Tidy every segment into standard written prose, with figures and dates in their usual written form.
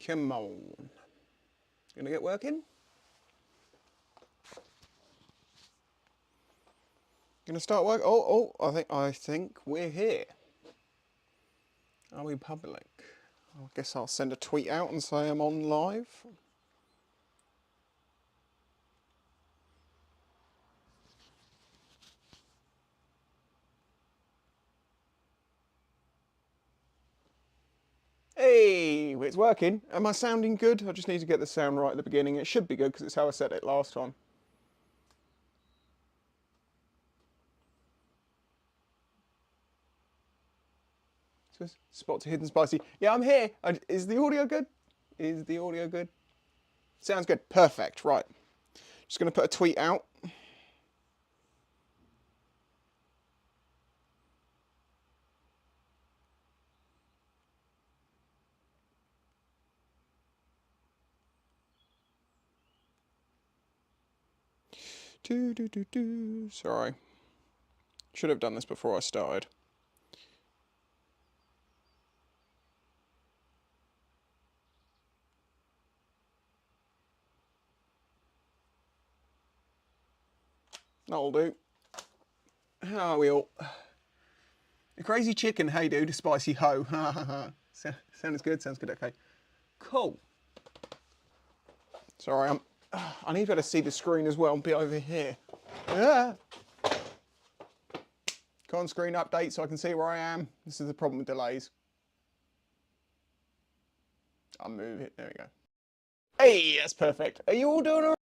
Come on. Gonna get working? Gonna start work? Oh, I think we're here. Are we public? I guess I'll send a tweet out and say I'm on live. Hey, it's working. Am I sounding good? I just need to get the sound right at the beginning. It should be good because it's how I said it last time. Spot to hidden spicy. Yeah, I'm here. Is the audio good? Is the audio good? Sounds good. Perfect. Right. Just going to put a tweet out. Sorry. Should have done this before I started. That'll do. How are we all? The crazy chicken, hey dude, spicy ho. Sounds good, okay. Cool. Sorry, I need to be able to see the screen as well and be over here. Yeah. Go on screen update so I can see where I am. This is the problem with delays. I'll move it, there we go. Hey, that's perfect. Are you all doing all right?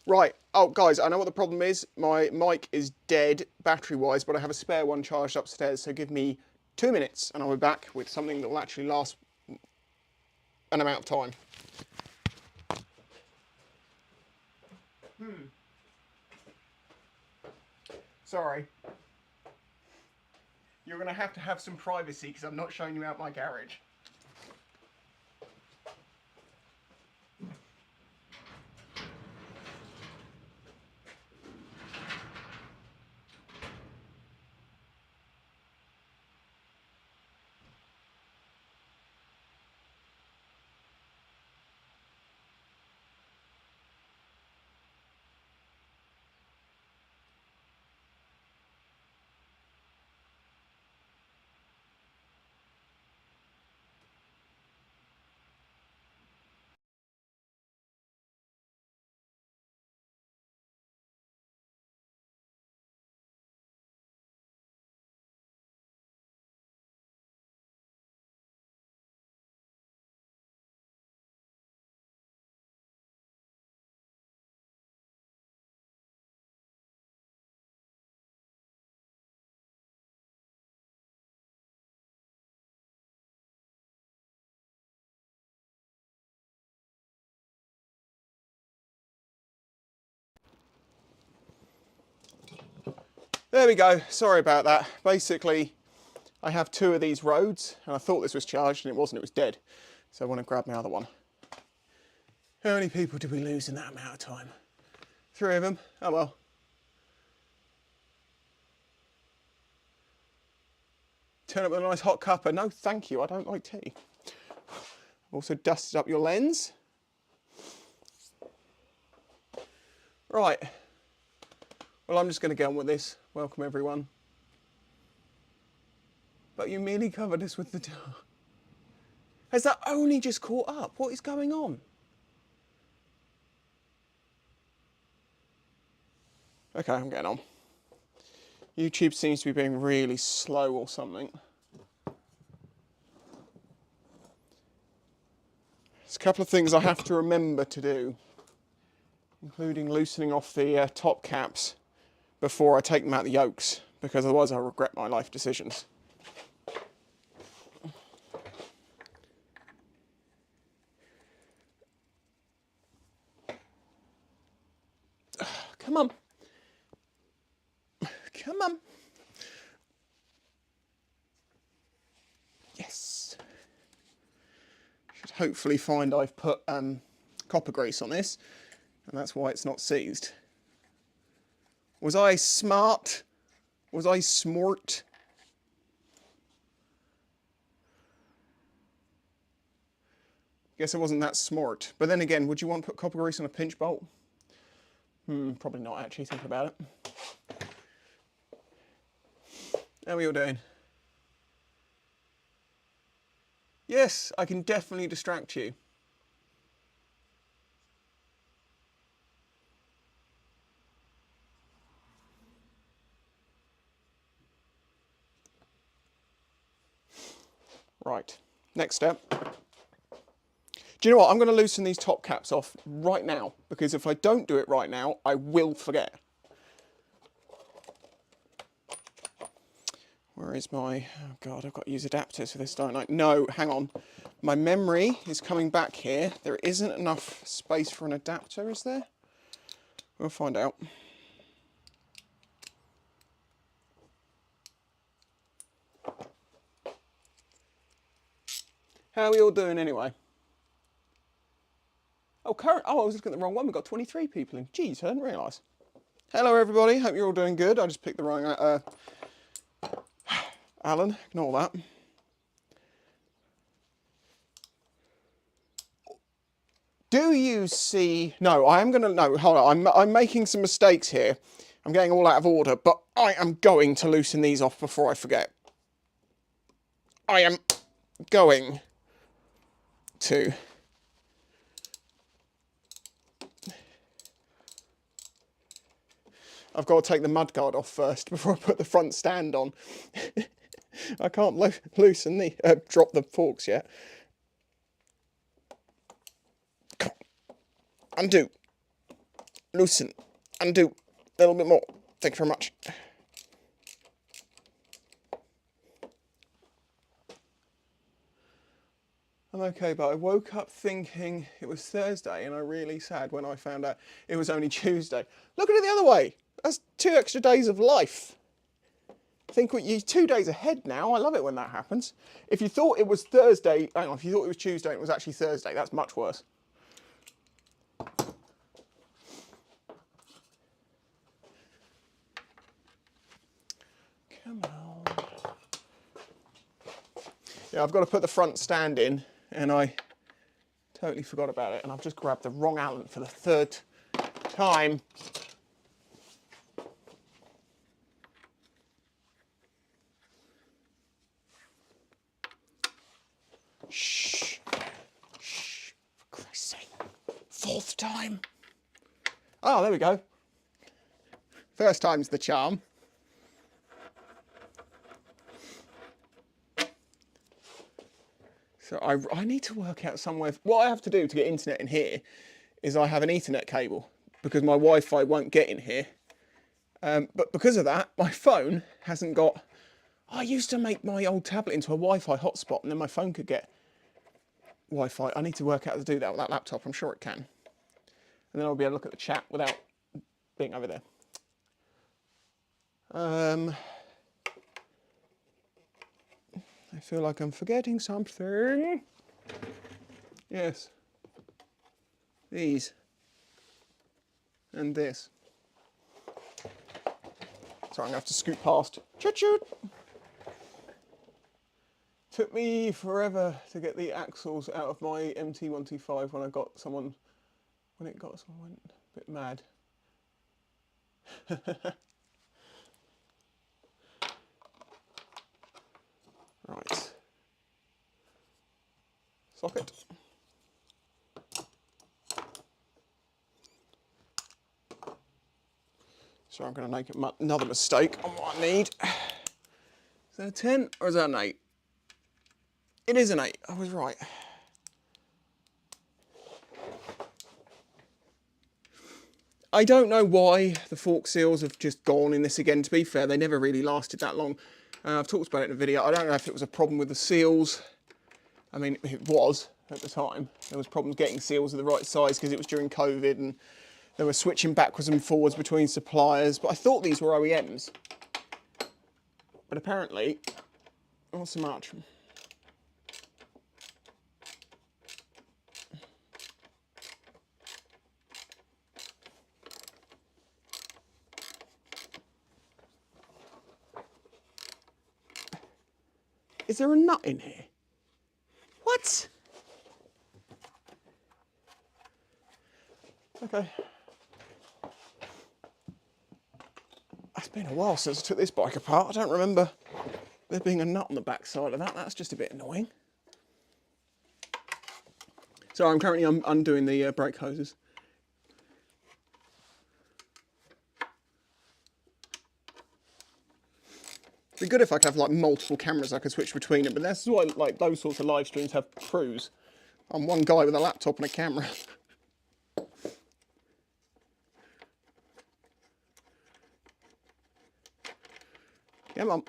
Right. Oh, guys, I know what the problem is. My mic is dead battery-wise, but I have a spare one charged upstairs, so give me 2 minutes and I'll be back with something that will actually last an amount of time. Sorry. You're going to have some privacy because I'm not showing you out my garage. There we go. Sorry about that. Basically, I have 2 of these roads, and I thought this was charged, and it wasn't. It was dead. So I want to grab my other one. How many people did we lose in that amount of time? 3 of them. Oh well. Turn up with a nice hot cuppa. No, thank you, I don't like tea. Also dusted up your lens. Right. Well, I'm just going to get on with this. Welcome, everyone. But you merely covered us with the... Has that only just caught up? What is going on? Okay, I'm getting on. YouTube seems to be being really slow or something. There's a couple of things I have to remember to do, including loosening off the top caps before I take them out the yokes, because otherwise I'll regret my life decisions. Come on. Come on. Yes. Should hopefully find I've put copper grease on this, and that's why it's not seized. Was I smart? Was I smart? Guess I wasn't that smart. But then again, would you want to put copper grease on a pinch bolt? Probably not, actually, thinking about it. How are you all doing? Yes, I can definitely distract you. Right, next step. Do you know what? I'm going to loosen these top caps off right now, because if I don't do it right now, I will forget. Where is my... Oh God, I've got to use adapters for this, don't I? No, hang on. My memory is coming back here. There isn't enough space for an adapter, is there? We'll find out. How are we all doing anyway? Oh, I was looking at the wrong one. We've got 23 people in. Jeez, I didn't realise. Hello, everybody. Hope you're all doing good. I just picked the wrong... Alan, ignore that. Do you see... No, I am going to... No, hold on. I'm making some mistakes here. I'm getting all out of order, but I am going to loosen these off before I forget. I am going to... I've got to take the mudguard off first before I put the front stand on. I can't loosen the... drop the forks yet. Come on. Undo. Loosen. Undo. A little bit more. Thank you very much. I'm okay, but I woke up thinking it was Thursday and I'm really sad when I found out it was only Tuesday. Look at it the other way. That's 2 extra days of life. Think you're 2 days ahead now. I love it when that happens. If you thought it was Thursday, hang on, if you thought it was Tuesday and it was actually Thursday, that's much worse. Come on. Yeah, I've got to put the front stand in, and I totally forgot about it, and I've just grabbed the wrong Allen for the 3rd time. Shh. Shh. For Christ's sake. 4th time. Oh, there we go. 1st time's the charm. So I need to work out somewhere. What I have to do to get internet in here is I have an Ethernet cable because my Wi-Fi won't get in here. But because of that, my phone hasn't got... I used to make my old tablet into a Wi-Fi hotspot and then my phone could get Wi-Fi. I need to work out how to do that with that laptop. I'm sure it can. And then I'll be able to look at the chat without being over there. I feel like I'm forgetting something. Yes. These. And this. Sorry, I'm going to have to scoot past. Choo-choo! took me forever to get the axles out of my MT125 when it got someone went a bit mad. Right. Socket. So I'm going to make another mistake on what I need. Is that a 10 or is that an 8? It is an 8, I was right. I don't know why the fork seals have just gone in this again. To be fair, they never really lasted that long. I've talked about it in a video. I don't know if it was a problem with the seals. I mean, it was at the time. There was problems getting seals of the right size because it was during COVID and they were switching backwards and forwards between suppliers. But I thought these were OEMs. But apparently, not so much. Is there a nut in here? What? Okay. It's been a while since I took this bike apart. I don't remember there being a nut on the back side of that. That's just a bit annoying. So I'm currently undoing the brake hoses. It'd be good if I could have like multiple cameras I could switch between them, but that's why like those sorts of live streams have crews. I'm one guy with a laptop and a camera. Come on.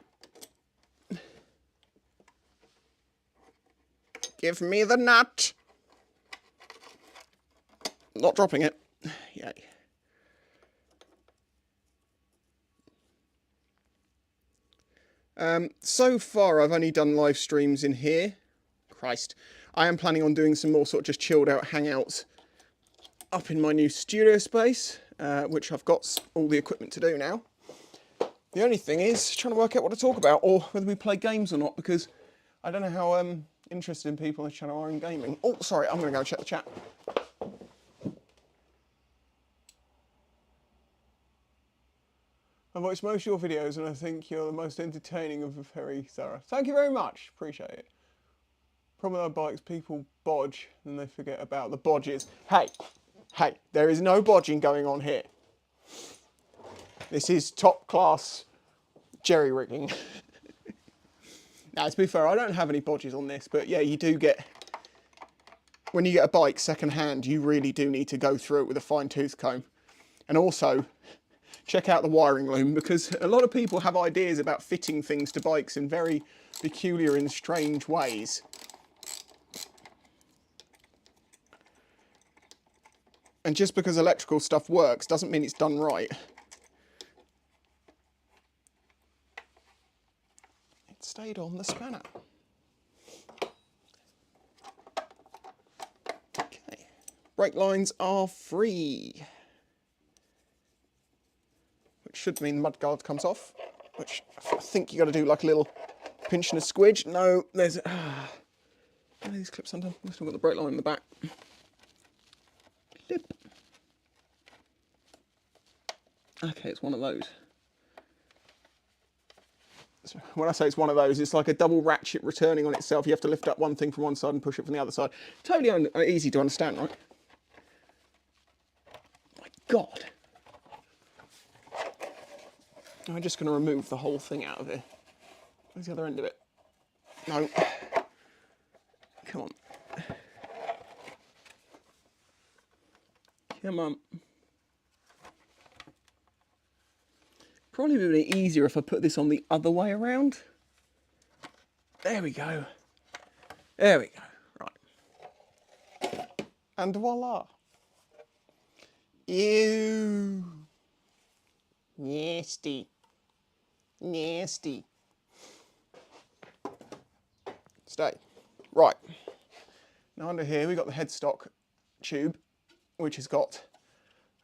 Give me the nut. Not dropping it. Yay. So far I've only done live streams in here. Christ. I am planning on doing some more sort of just chilled out hangouts up in my new studio space, which I've got all the equipment to do now. The only thing is trying to work out what to talk about or whether we play games or not, because I don't know how interested in people on this channel are in gaming. Oh, sorry, I'm going to go check the chat. I've watched most of your videos and I think you're the most entertaining of the very thorough. Thank you very much, appreciate it. Problem with our bikes, people bodge and they forget about the bodges. Hey, there is no bodging going on here. This is top class jerry rigging. Now, to be fair, I don't have any bodges on this, but yeah, you do get, when you get a bike second hand, you really do need to go through it with a fine tooth comb. And also, check out the wiring loom, because a lot of people have ideas about fitting things to bikes in very peculiar and strange ways. And just because electrical stuff works doesn't mean it's done right. It stayed on the spanner. Okay, brake lines are free. Should mean the mudguard comes off, which I think you got to do like a little pinch and a squidge. No, there's are these clips undone? We've still got the brake line in the back. Clip. Okay, it's one of those. So when I say it's one of those, it's like a double ratchet returning on itself. You have to lift up one thing from one side and push it from the other side. Totally easy to understand, right? My God. I'm just going to remove the whole thing out of here. Where's the other end of it? No. Come on. Come on. Probably would be easier if I put this on the other way around. There we go. There we go. Right. And voila. Ew. Nasty. Nasty. Stay. Right. Now under here we've got the headstock tube, which has got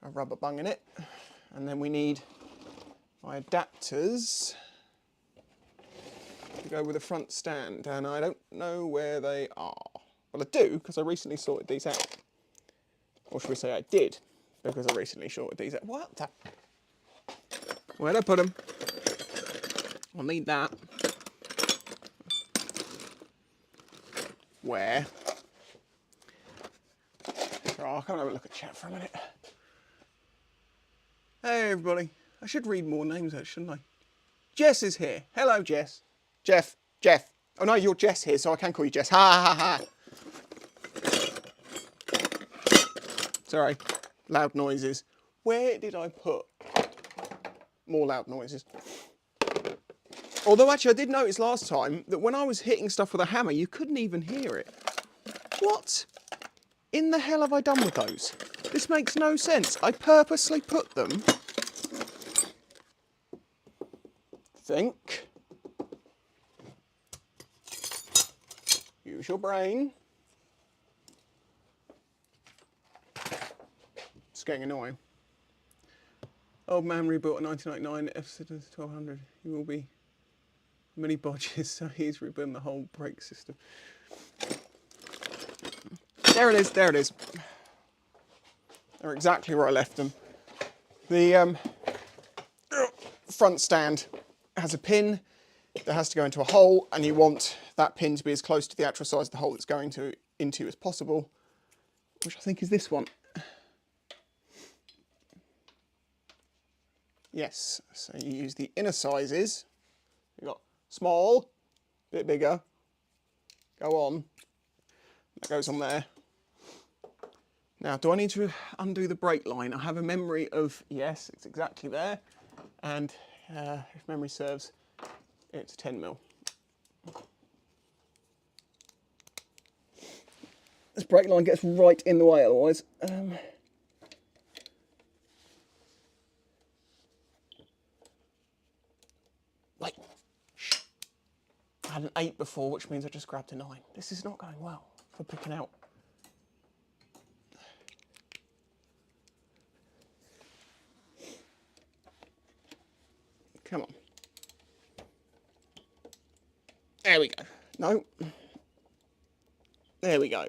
a rubber bung in it. And then we need my adapters. to go with a front stand, and I don't know where they are. Well, I do, because I recently sorted these out. Or should we say I did, because I recently sorted these out. What the? Where'd I put them? I'll need that. Where? Oh, I'll come and have a look at chat for a minute. Hey everybody. I should read more names out, shouldn't I? Jess is here. Hello, Jess. Jeff. Oh no, you're Jess here, so I can call you Jess. Ha ha ha. Sorry. Loud noises. Where did I put more loud noises? Although actually I did notice last time that when I was hitting stuff with a hammer, you couldn't even hear it. What in the hell have I done with those? This makes no sense. I purposely put them. Think. Use your brain. It's getting annoying. Old man rebuilt a 1999 F-Citizens 1200. He will be many bodges, so he's rebuilding the whole brake system. There it is, there it is. They're exactly where I left them. The front stand has a pin that has to go into a hole, and you want that pin to be as close to the actual size of the hole it's going into as possible, which I think is this one. Yes, so you use the inner sizes. You've got small, bit bigger, go on, that goes on there. Now, do I need to undo the brake line? I have a memory of, yes, it's exactly there, and if memory serves, it's 10mm. This brake line gets right in the way otherwise. Wait, shh. I had an 8 before, which means I just grabbed a 9. This is not going well for picking out. Come on. There we go. No. There we go.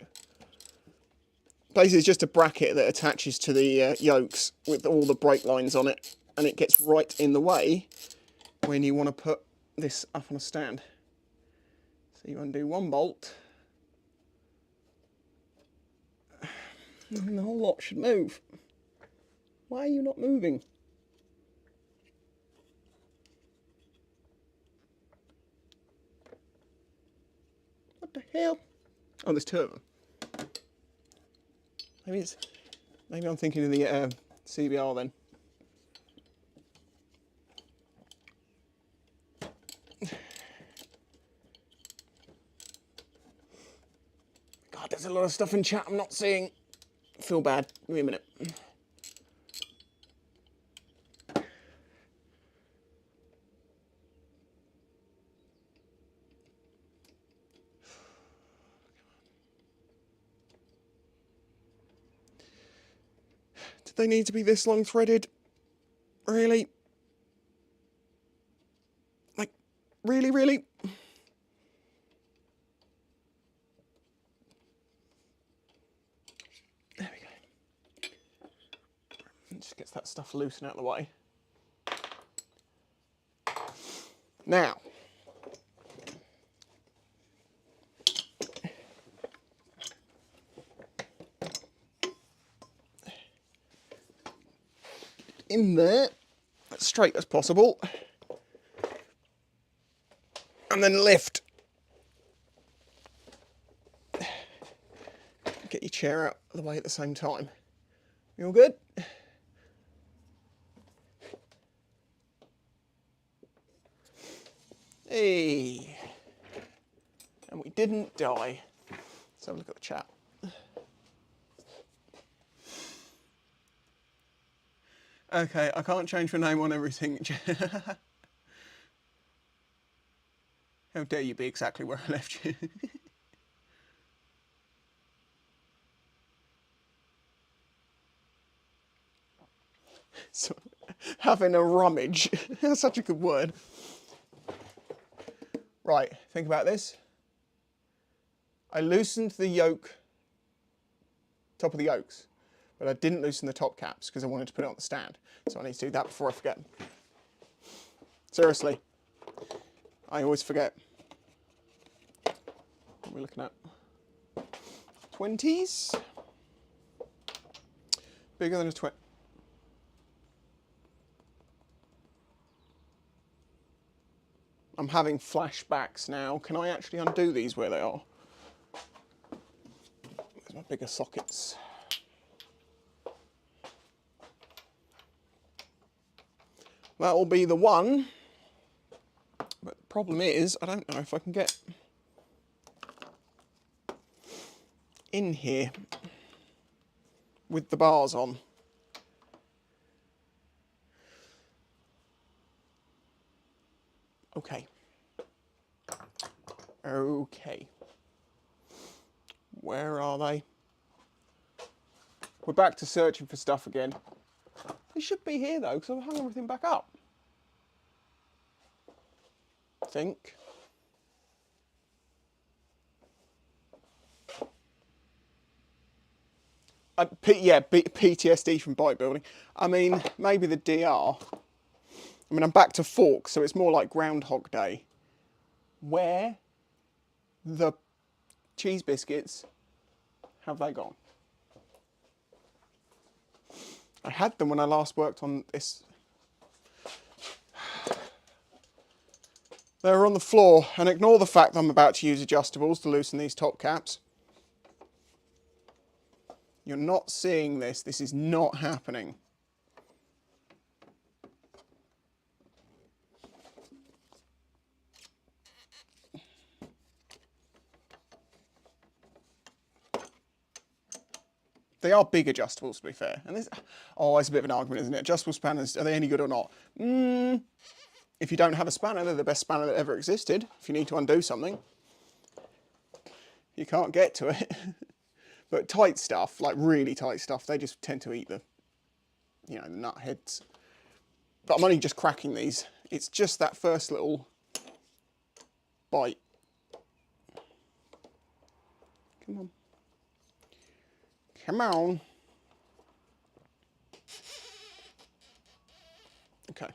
Basically, it's just a bracket that attaches to the yokes with all the brake lines on it, and it gets right in the way when you want to put this up on a stand. So you undo one bolt, and the whole lot should move. Why are you not moving? What the hell? Oh, there's 2 of them. Maybe I'm thinking of the CBR then. God, there's a lot of stuff in chat I'm not seeing. I feel bad. Give me a minute. Did they need to be this long threaded? Really? Like, really, really? There we go. Just gets that stuff loose and out of the way. Now, in there, as straight as possible, and then lift. Get your chair out of the way at the same time. You all good? Hey, and we didn't die. Let's have a look at the chat. Okay, I can't change your name on everything. How dare you be exactly where I left you? So, having a rummage. That's such a good word. Right, think about this. I loosened the yoke, top of the yokes, but I didn't loosen the top caps because I wanted to put it on the stand. So I need to do that before I forget. Seriously, I always forget. What are we looking at? 20s? Bigger than a 20. I'm having flashbacks now. Can I actually undo these where they are? There's my bigger sockets. That will be the one. But the problem is, I don't know if I can get in here with the bars on. Okay. Okay. Where are they? We're back to searching for stuff again. They should be here though, because I've hung everything back up. I think. PTSD from bike building. I mean, maybe the DR. I mean, I'm back to forks, so it's more like Groundhog Day. Where the cheese biscuits have they gone? I had them when I last worked on this. They were on the floor, and ignore the fact that I'm about to use adjustables to loosen these top caps. You're not seeing this. This is not happening. They are big adjustables, to be fair. And this, oh, it's a bit of an argument, isn't it? Adjustable spanners, are they any good or not? If you don't have a spanner, they're the best spanner that ever existed. If you need to undo something, you can't get to it. But tight stuff, like really tight stuff, they just tend to eat the, you know, the nut heads. But I'm only just cracking these. It's just that first little bite. Come on. Come on. Okay.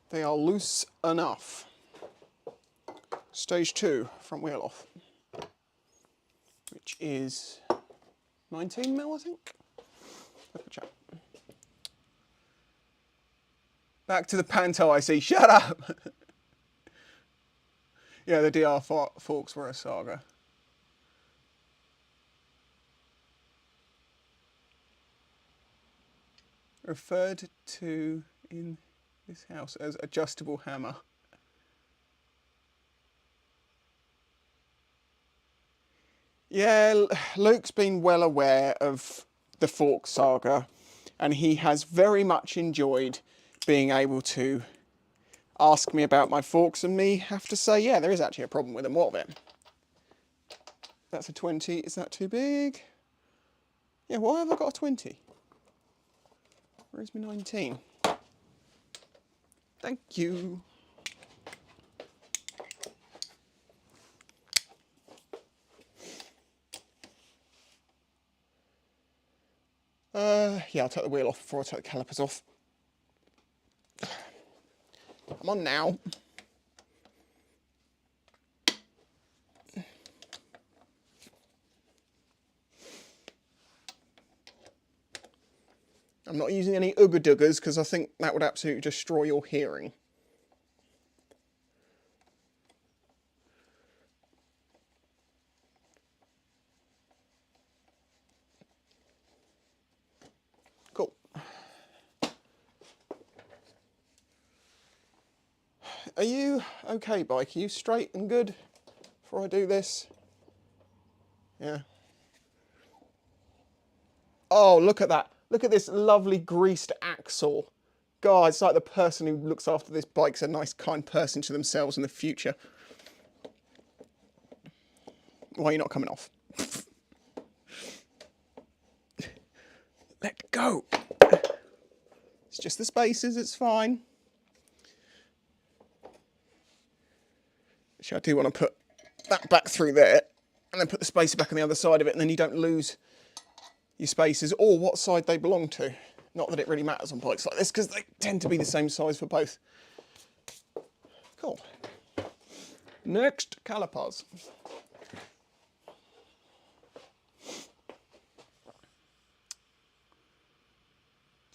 They are loose enough. Stage 2, front wheel off. Which is 19 mil, I think. Have a chat. Back to the Panto, I see. Shut up! Yeah, the DR forks were a saga. Referred to in this house as adjustable hammer. Yeah, Luke's been well aware of the fork saga, and he has very much enjoyed being able to ask me about my forks and me have to say, yeah, there is actually a problem with them. What of it? That's a 20. Is that too big? Yeah, why have I got a 20? Where's my 19? Thank you. Yeah, I'll take the wheel off before I take the calipers off. I'm on now. I'm not using any ooga doogers because I think that would absolutely destroy your hearing. Cool. Are you okay, bike? Are you straight and good before I do this? Yeah. Oh, look at that. Look at this lovely greased axle. God, it's like the person who looks after this bike's a nice, kind person to themselves in the future. Why are you not coming off? Let go. It's just the spaces, it's fine. Actually, I do want to put that back through there and then put the spacer back on the other side of it, and then you don't lose your spacers or what side they belong to. Not that it really matters on bikes like this because they tend to be the same size for both. Cool. Next, calipers.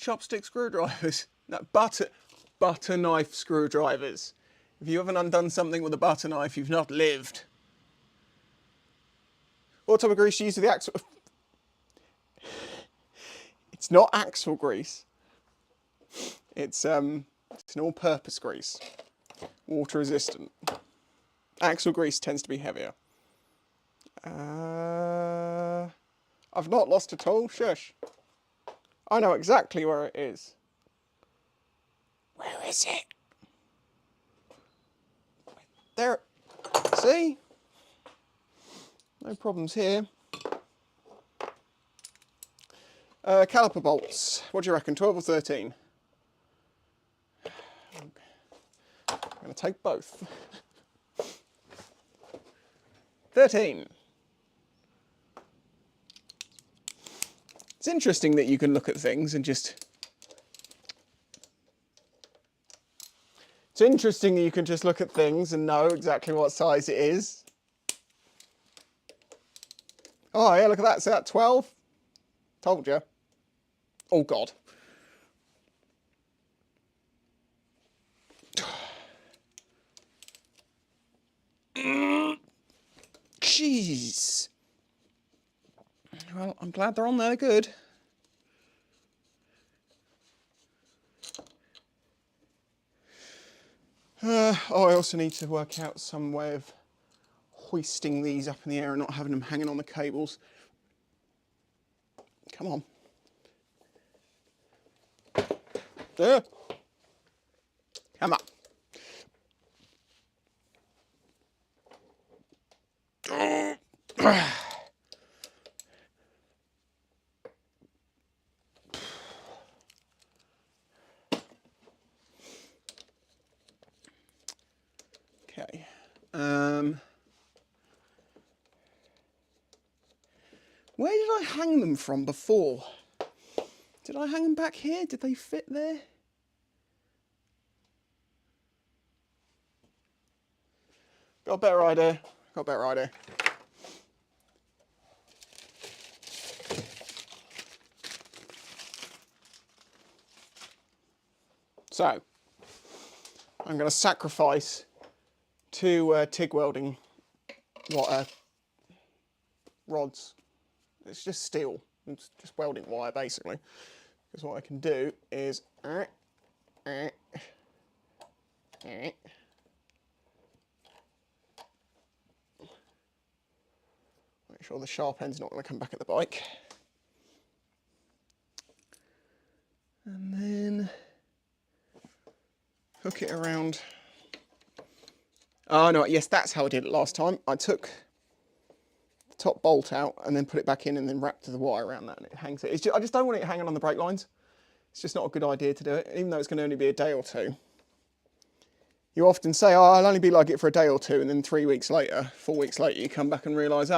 Chopstick screwdrivers. No, butter knife screwdrivers. If you haven't undone something with a butter knife, you've not lived. What type of grease do you use for the axle? It's not axle grease. It's an all-purpose grease. Water resistant. Axle grease tends to be heavier. I've not lost at all. Shush. I know exactly where it is. Where is it? There. See? No problems here. Caliper bolts. What do you reckon? 12 or 13? I'm going to take both. 13. It's interesting that you can look at things and just... It's interesting that you can just look at things and know exactly what size it is. Oh yeah, look at that. Is that 12? Told you. Oh God. Jeez. Well, I'm glad they're on there. Good. I also need to work out some way of hoisting these up in the air and not having them hanging on the cables. Come on. There. Come on. Okay. Where did I hang them from before? Did I hang them back here? Did they fit there? Got a better idea. Got a better idea. So, I'm going to sacrifice two TIG welding rods. It's just steel. It's just welding wire, basically. Because what I can do is... Make sure the sharp end's not going to come back at the bike. And then... hook it around. Oh no, yes, that's how I did it last time. I took the top bolt out and then put it back in and then wrapped the wire around that and it hangs it. I just don't want it hanging on the brake lines. It's just not a good idea to do it, even though it's going to only be a day or two. You often say, oh, I'll only be like it for a day or two, and then 3 weeks later, 4 weeks later, you come back and realise,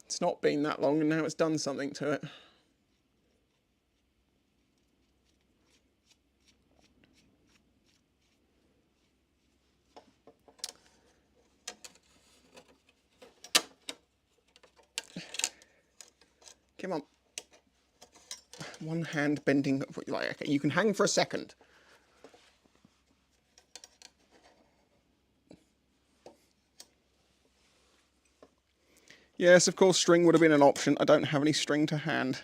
it's not been that long and now it's done something to it. Come on. One hand bending, like, okay, you can hang for a second. Yes, of course, string would have been an option. I don't have any string to hand.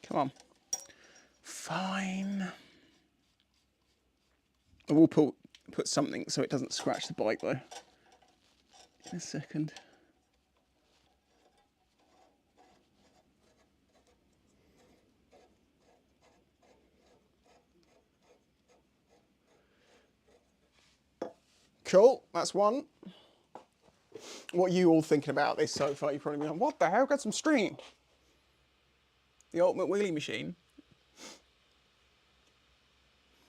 Come on. Fine. I will put something so it doesn't scratch the bike, though. In a second. Cool, that's one. What are you all thinking about this so far? You're probably going, what the hell? Got some string. The ultimate wheelie machine.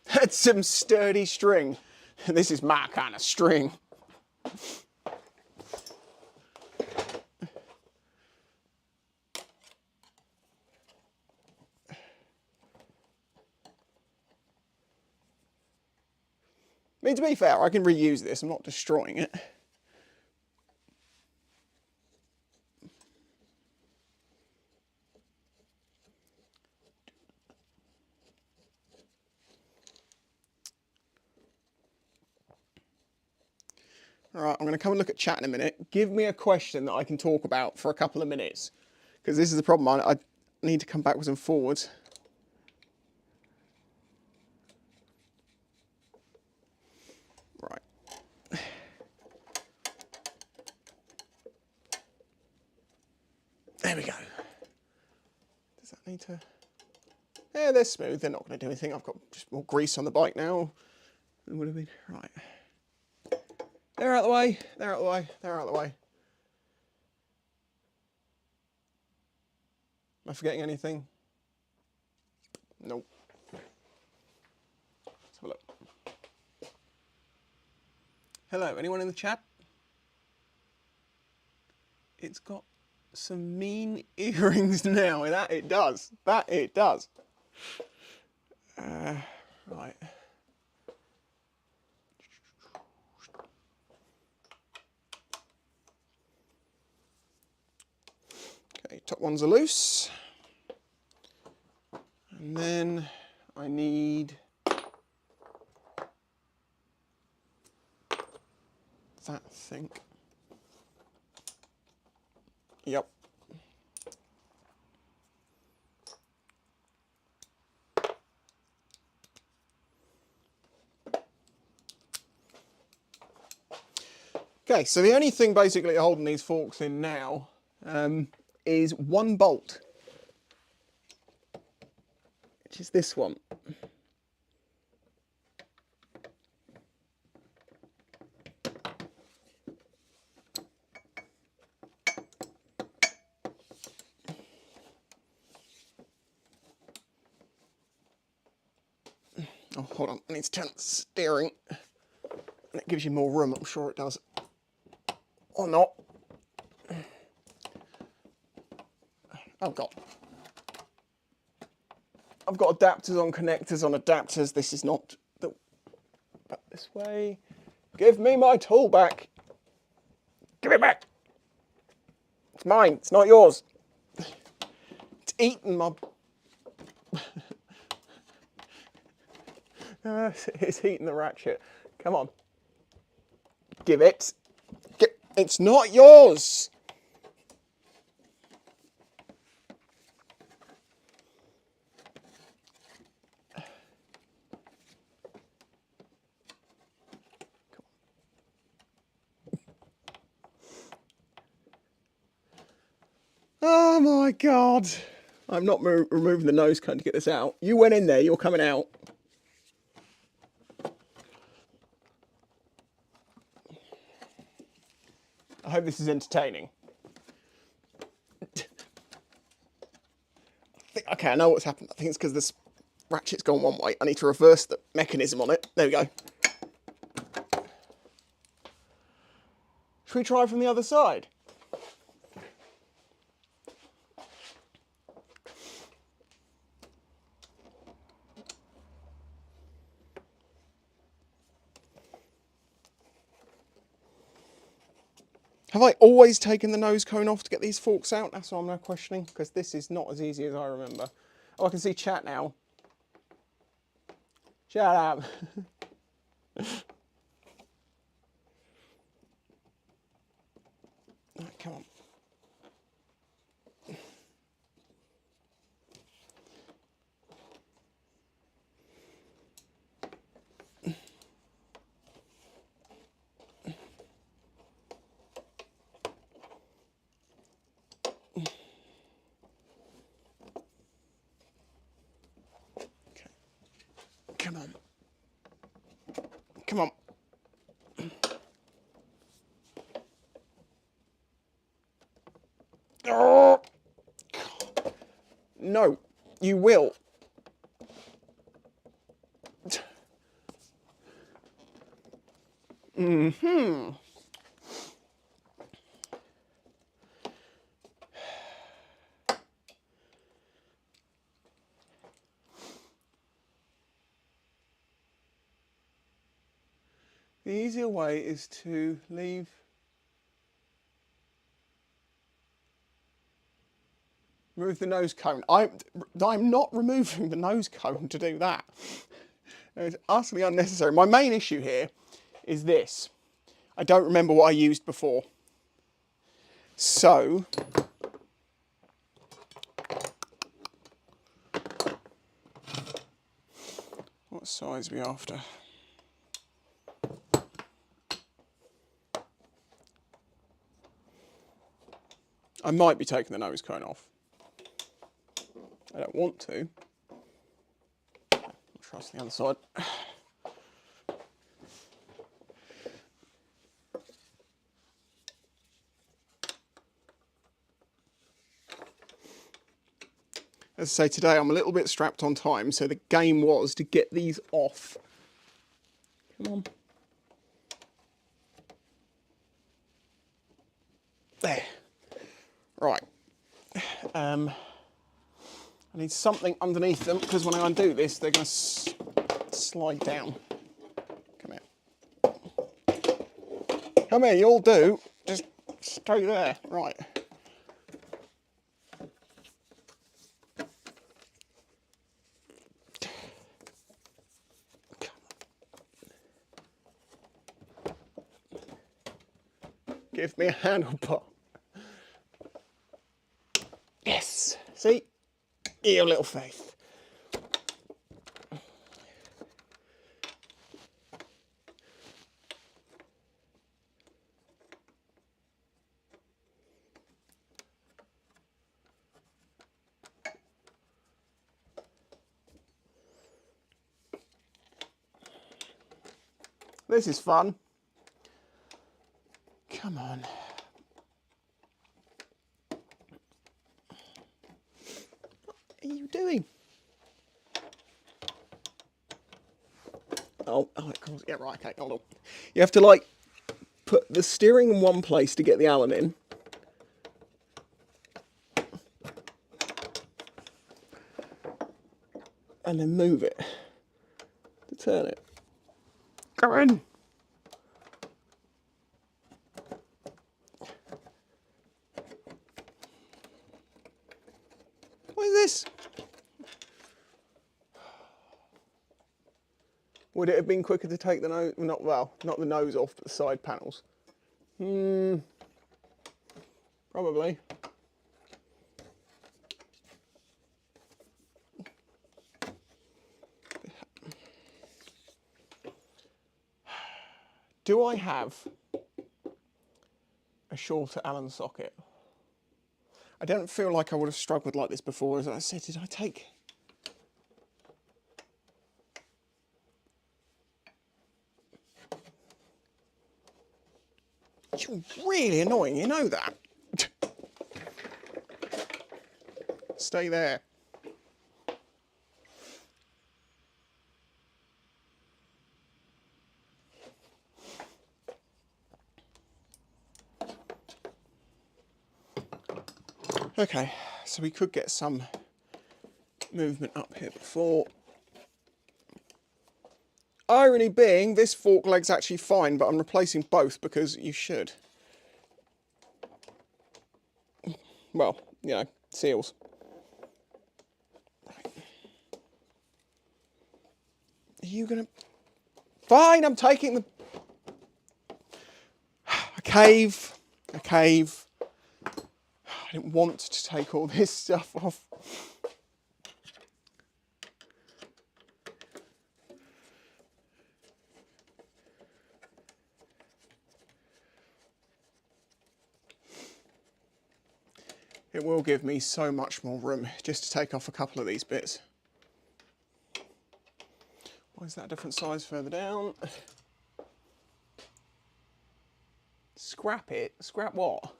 Had some sturdy string. This is my kind of string. I mean, to be fair, I can reuse this. I'm not destroying it. All right, I'm going to come and look at chat in a minute. Give me a question that I can talk about for a couple of minutes. Because this is the problem. I need to come backwards and forwards. Right. There we go. Does that need to... Yeah, they're smooth. They're not going to do anything. I've got just more grease on the bike now than would have been. Right. They're out of the way. They're out of the way. They're out of the way. Am I forgetting anything? Nope. Let's have a look. Hello, anyone in the chat? It's got some mean earrings now. That it does. That it does. Right. Okay, top ones are loose. And then I need that thing. Yep. Okay, so the only thing basically holding these forks in now is one bolt, which is this one. Oh, hold on, I need to turn the steering. And it gives you more room, I'm sure it does. Or not. Oh God. I've got adapters on connectors on adapters. This is not the... Back this way. Give me my tool back. Give it back. It's mine, it's not yours. It's eaten my... It's eating the ratchet. Come on. Give it. It's not yours. Oh my God. I'm not removing the nose cone to get this out. You went in there, you're coming out. I hope this is entertaining. Okay, I know what's happened. I think it's because this ratchet's gone one way. I need to reverse the mechanism on it. There we go. Should we try from the other side? Have I always taken the nose cone off to get these forks out? That's what I'm now questioning, because this is not as easy as I remember. Oh, I can see chat now. Shut up. Right, come on. Come on. Come on. Oh! No, you will. The easier way is to remove the nose cone. I'm not removing the nose cone to do that. It's utterly unnecessary. My main issue here is this. I don't remember what I used before. So, what size are we after? I might be taking the nose cone off. I don't want to. I'll trust the other side. As I say, today I'm a little bit strapped on time, so the game was to get these off. Come on. There. Right. I need something underneath them, because when I undo this, they're going to slide down. Come here. Come here, you'll do. Just stay there. Right. Give me a handlebar. Yes. See? Your little faith. This is fun. Come on. What are you doing? Oh, it comes. Yeah, right. Okay, hold on. You have to like put the steering in one place to get the Allen in. And then move it to turn it. Go in. What is this? Would it have been quicker to take the nose, not the nose off, but the side panels? Probably. Do I have a shorter Allen socket? I don't feel like I would have struggled like this before. As I said, did I take... You're really annoying, you know that. Stay there. Okay, so we could get some movement up here before. Irony being, this fork leg's actually fine, but I'm replacing both because you should. Well, you know, seals. Right. Are you gonna... Fine, I'm taking the... A cave. I didn't want to take all this stuff off. It will give me so much more room just to take off a couple of these bits. Why is that a different size further down? Scrap it? Scrap what?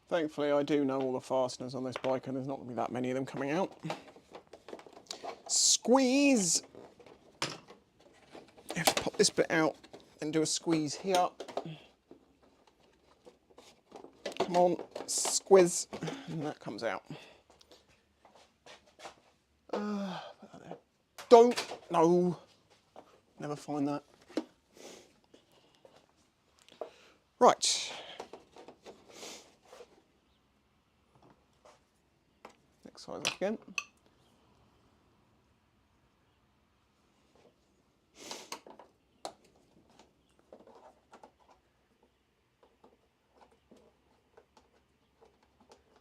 Thankfully, I do know all the fasteners on this bike, and there's not going to be that many of them coming out. Squeeze! I have to pop this bit out and do a squeeze here. Come on, squeeze, and that comes out. Put that there. Don't, no, never find that. Right. Next size up again.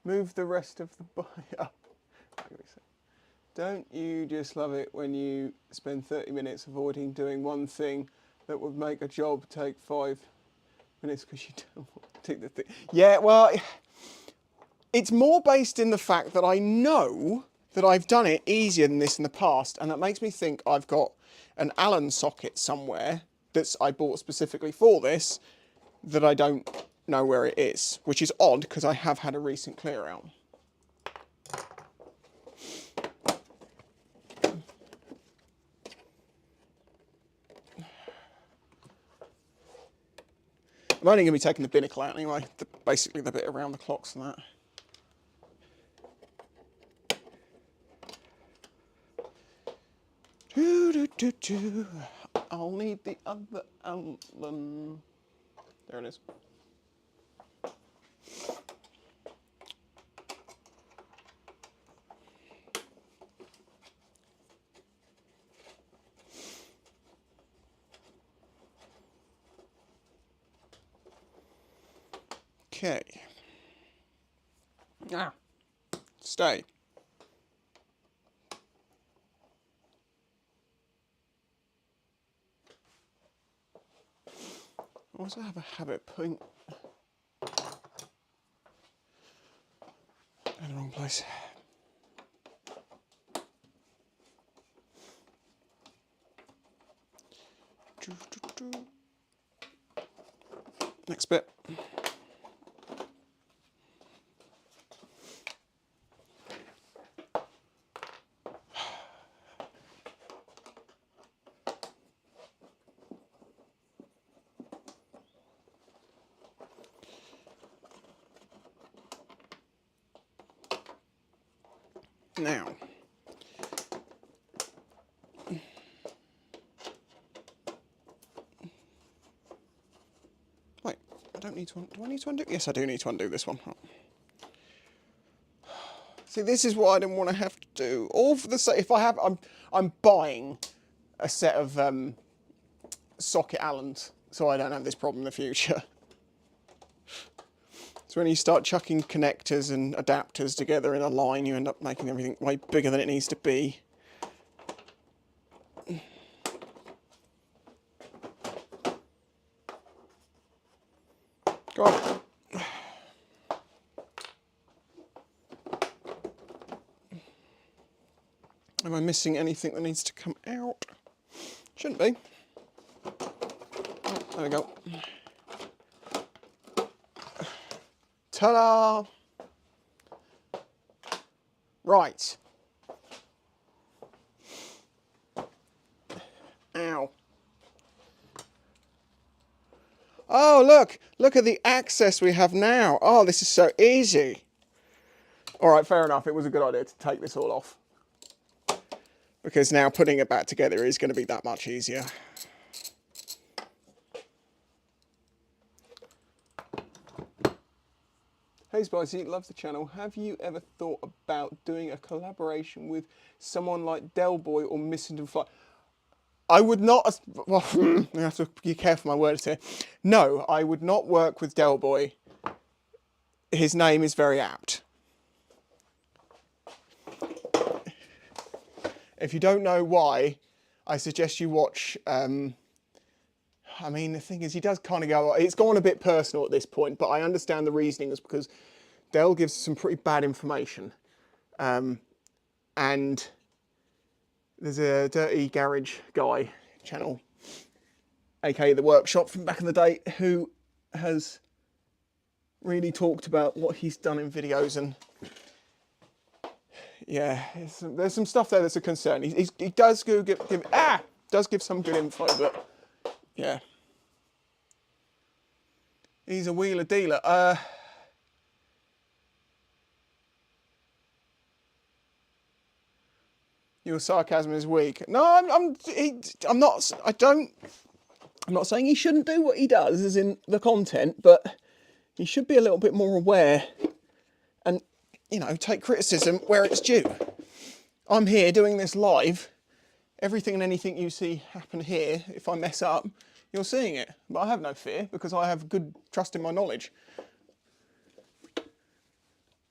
Move the rest of the bike up. Don't you just love it when you spend 30 minutes avoiding doing one thing that would make a job take 5 minutes because you don't want to do the thing? Yeah, well, it's more based in the fact that I know that I've done it easier than this in the past, and that makes me think I've got an Allen socket somewhere that I bought specifically for this that I don't know where it is, which is odd because I have had a recent clear out. I'm only going to be taking the binnacle out anyway, basically the bit around the clocks and that. I'll need the other album. There it is. Okay. Stay. I also have a habit of putting in the wrong place. Next bit. Now, wait, I don't need to, do I need to undo? Yes, I do need to undo this one. See, this is what I didn't want to have to do. All for the sake, if I have, I'm buying a set of socket Allens, so I don't have this problem in the future. So when you start chucking connectors and adapters together in a line, you end up making everything way bigger than it needs to be. Go on. Am I missing anything that needs to come out? Shouldn't be. Oh, there we go. Ta-da! Right. Ow. Oh, look! Look at the access we have now. Oh, this is so easy. All right, fair enough. It was a good idea to take this all off, because now putting it back together is going to be that much easier. Hey Spicy, love the channel. Have you ever thought about doing a collaboration with someone like Del Boy or Missing Fly? I would not, well, I have to be careful my words here. No, I would not work with Del Boy. His name is very apt. If you don't know why, I suggest you watch, I mean, the thing is, he does kind of go, it's gone a bit personal at this point, but I understand the reasoning is because Del gives some pretty bad information. And there's a Dirty Garage Guy channel, aka The Workshop from back in the day, who has really talked about what he's done in videos, and yeah, there's some stuff there that's a concern. He does does give some good info, but yeah, he's a wheeler dealer. Your sarcasm is weak. No, I'm not. I'm not saying he shouldn't do what he does, as in the content, but he should be a little bit more aware and, you know, take criticism where it's due. I'm here doing this live. Everything and anything you see happen here, if I mess up, you're seeing it. But I have no fear because I have good trust in my knowledge.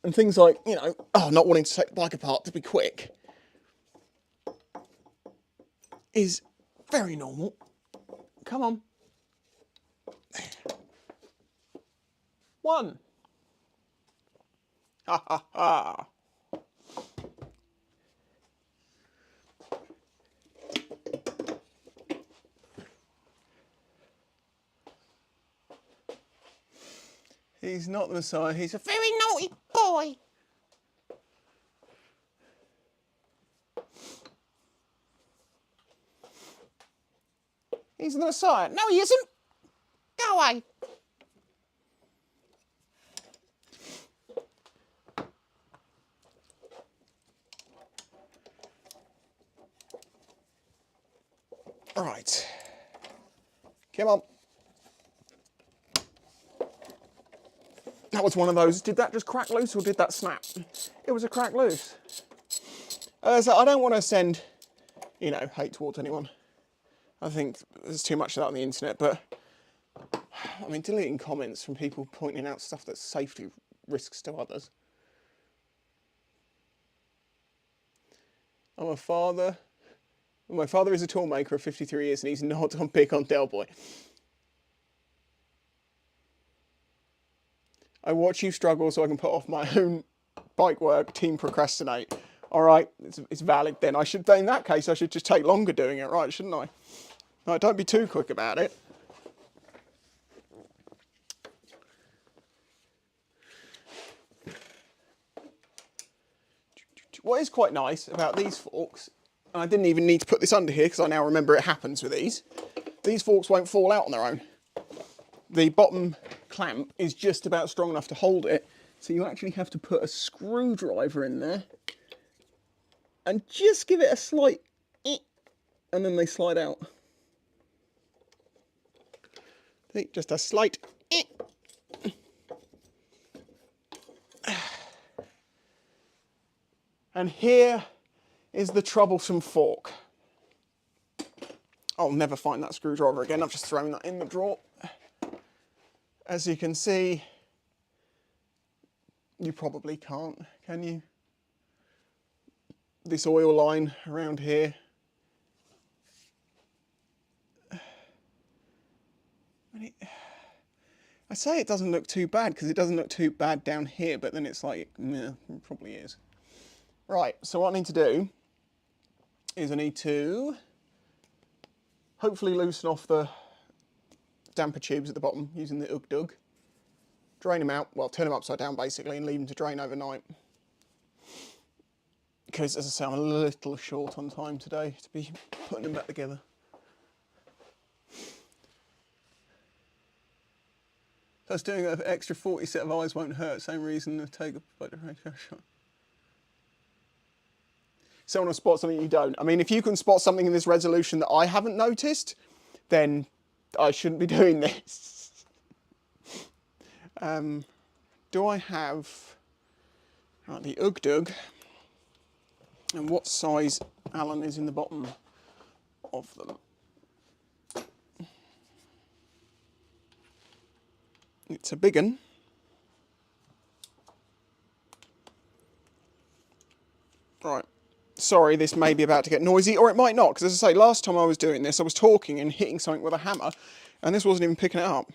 And things like, you know, not wanting to take the bike apart to be quick is very normal. Come on. One. Ha ha ha. He's not the Messiah, he's a very naughty boy. He's the Messiah. No, he isn't. Go away. Right. Come on. That was one of those. Did that just crack loose or did that snap? It was a crack loose. So I don't want to send, you know, hate towards anyone. I think there's too much of that on the internet, but I mean, deleting comments from people pointing out stuff that's safety risks to others. I'm a father. My father is a toolmaker of 53 years and he's not on big on Del Boy. I watch you struggle so I can put off my own bike work, team procrastinate. All right, it's valid then. In that case, I should just take longer doing it, right, shouldn't I? No, don't be too quick about it. What is quite nice about these forks, and I didn't even need to put this under here because I now remember it happens with these forks won't fall out on their own. The bottom clamp is just about strong enough to hold it, so you actually have to put a screwdriver in there and just give it a slight and then they slide out. Just a slight And here is the troublesome fork. I'll never find that screwdriver again. I've just thrown that in the drawer. As you can see, you probably can't, can you? This oil line around here. I say it doesn't look too bad because it doesn't look too bad down here, but then it's like, meh, it probably is. Right, so what I need to do is I need to hopefully loosen off the damper tubes at the bottom using the HOODIES. Drain them out, well, turn them upside down basically and leave them to drain overnight. Because, as I say, I'm a little short on time today to be putting them back together. Plus doing an extra 40 set of eyes won't hurt, same reason to take a shot. Someone will spot something you don't. I mean, if you can spot something in this resolution that I haven't noticed, then I shouldn't be doing this. Do I have the HOODIES? And what size Allen is in the bottom of them? It's a big one. Right. Sorry, this may be about to get noisy, or it might not, because as I say, last time I was doing this, I was talking and hitting something with a hammer, and this wasn't even picking it up.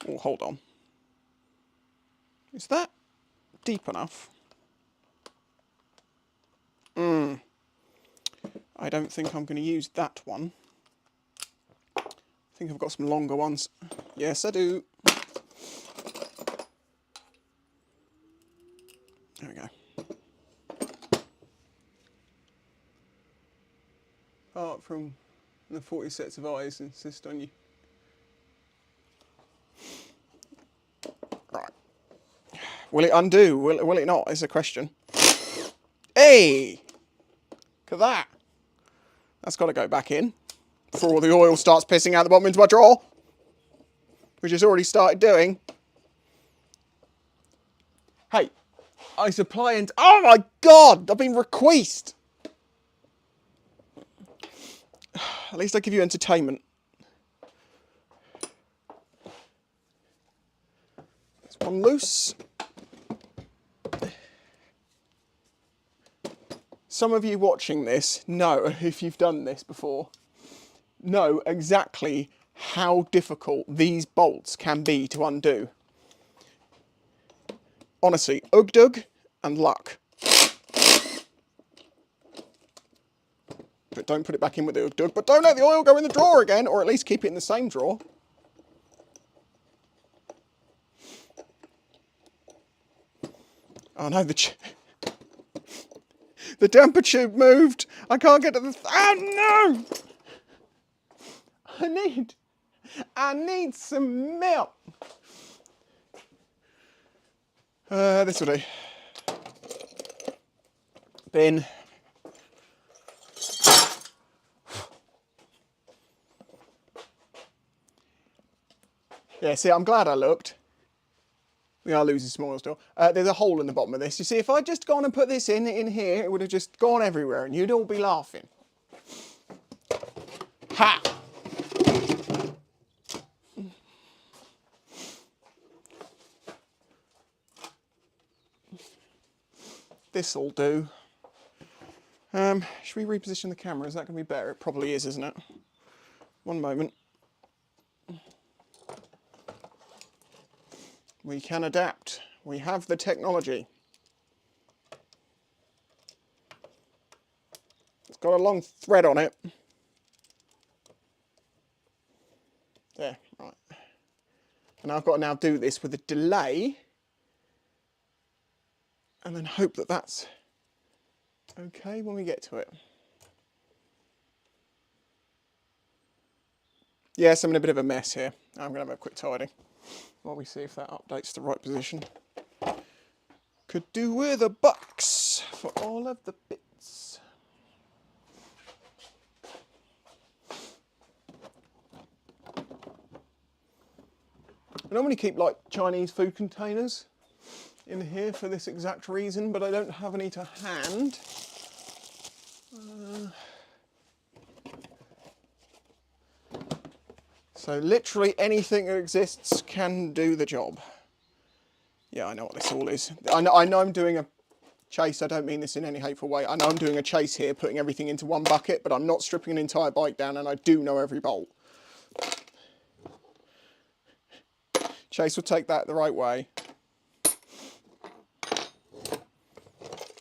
Oh, hold on. Is that deep enough? I don't think I'm going to use that one. I think I've got some longer ones. Yes, I do. There we go. Apart from the 40 sets of eyes insist on you. Right. Will it undo? Will it not? Is a question. Hey! Look at that. That's got to go back in before all the oil starts pissing out the bottom into my drawer, which it's already started doing. Hey, I supply and... Oh my God! I've been requeased! At least I give you entertainment. There's one loose. Some of you watching this know, if you've done this before, know exactly how difficult these bolts can be to undo. Honestly, ugdug and luck. But don't put it back in with the ugdug, but don't let the oil go in the drawer again, or at least keep it in the same drawer. Oh no, the damper tube moved. I can't get to the... Oh no! I need some milk. This will do. Bin. Yeah, see, I'm glad I looked. We are losing some oil still. There's a hole in the bottom of this. You see, if I'd just gone and put this in here, it would have just gone everywhere and you'd all be laughing. Ha! This'll do. Should we reposition the camera? Is that going to be better? It probably is, isn't it? One moment. We can adapt. We have the technology. It's got a long thread on it. There, right. And I've got to now do this with a delay. And then hope that that's okay when we get to it. Yes, I'm in a bit of a mess here. I'm going to have a quick tidy while we see if that updates the right position. Could do with a box for all of the bits. I normally keep like Chinese food containers in here for this exact reason, but I don't have any to hand. So literally anything that exists can do the job. Yeah, I know what this all is. I know I'm doing a chase. I don't mean this in any hateful way. I know I'm doing a chase here, putting everything into one bucket, but I'm not stripping an entire bike down, and I do know every bolt. Chase will take that the right way.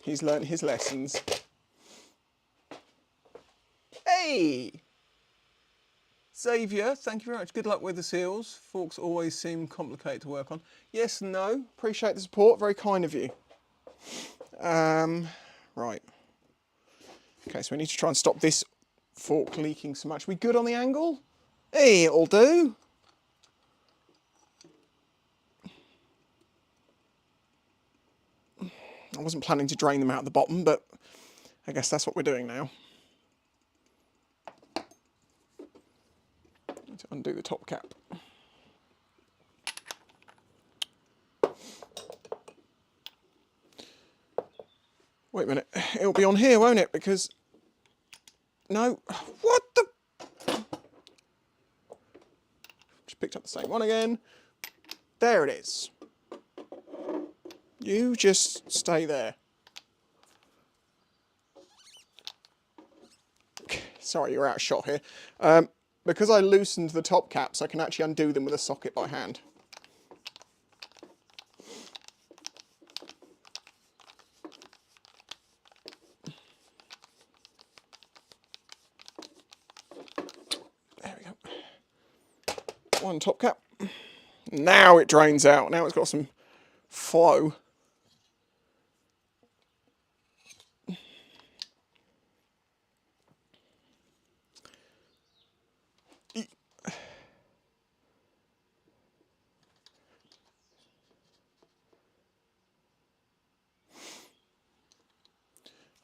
He's learnt his lessons. Hey! Xavier, thank you very much. Good luck with the seals. Forks always seem complicated to work on. Yes and no. Appreciate the support. Very kind of you. Right. Okay, so we need to try and stop this fork leaking so much. We good on the angle? Hey, it'll do. I wasn't planning to drain them out the bottom, but I guess that's what we're doing now. Need to undo the top cap. Wait a minute, it'll be on here, won't it? Because, no, what the? Just picked up the same one again. There it is. You just stay there. Sorry, you're out of shot here. Because I loosened the top caps, I can actually undo them with a socket by hand. There we go. One top cap. Now it drains out. Now it's got some flow.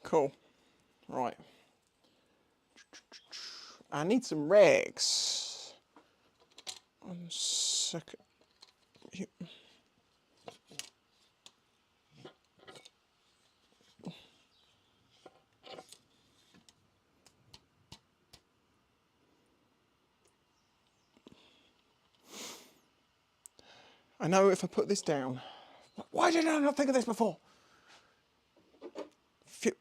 Cool. Right. I need some rags. 1 second. I know if I put this down. Why did I not think of this before?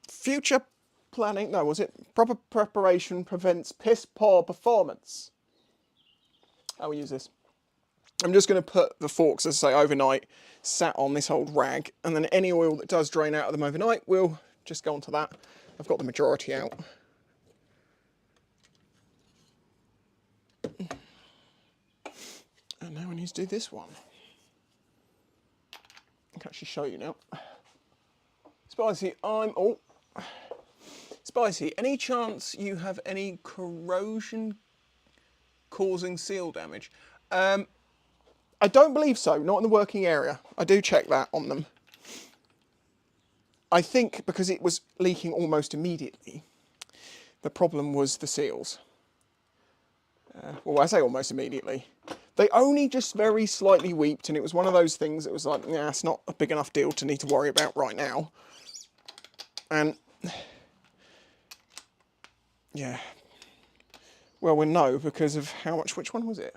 Future planning, no, was it? Proper preparation prevents piss poor performance. How we use this? I'm just going to put the forks, as I say, overnight, sat on this old rag, and then any oil that does drain out of them overnight will just go onto that. I've got the majority out. And now I need to do this one. I can actually show you now. Spicy, Spicy, any chance you have any corrosion causing seal damage? I don't believe so, not in the working area. I do check that on them. I think because it was leaking almost immediately, the problem was the seals. Well, I say almost immediately. They only just very slightly weeped, and it was one of those things that was like, yeah, it's not a big enough deal to need to worry about right now. And yeah, well, we know because of how much. Which one was it?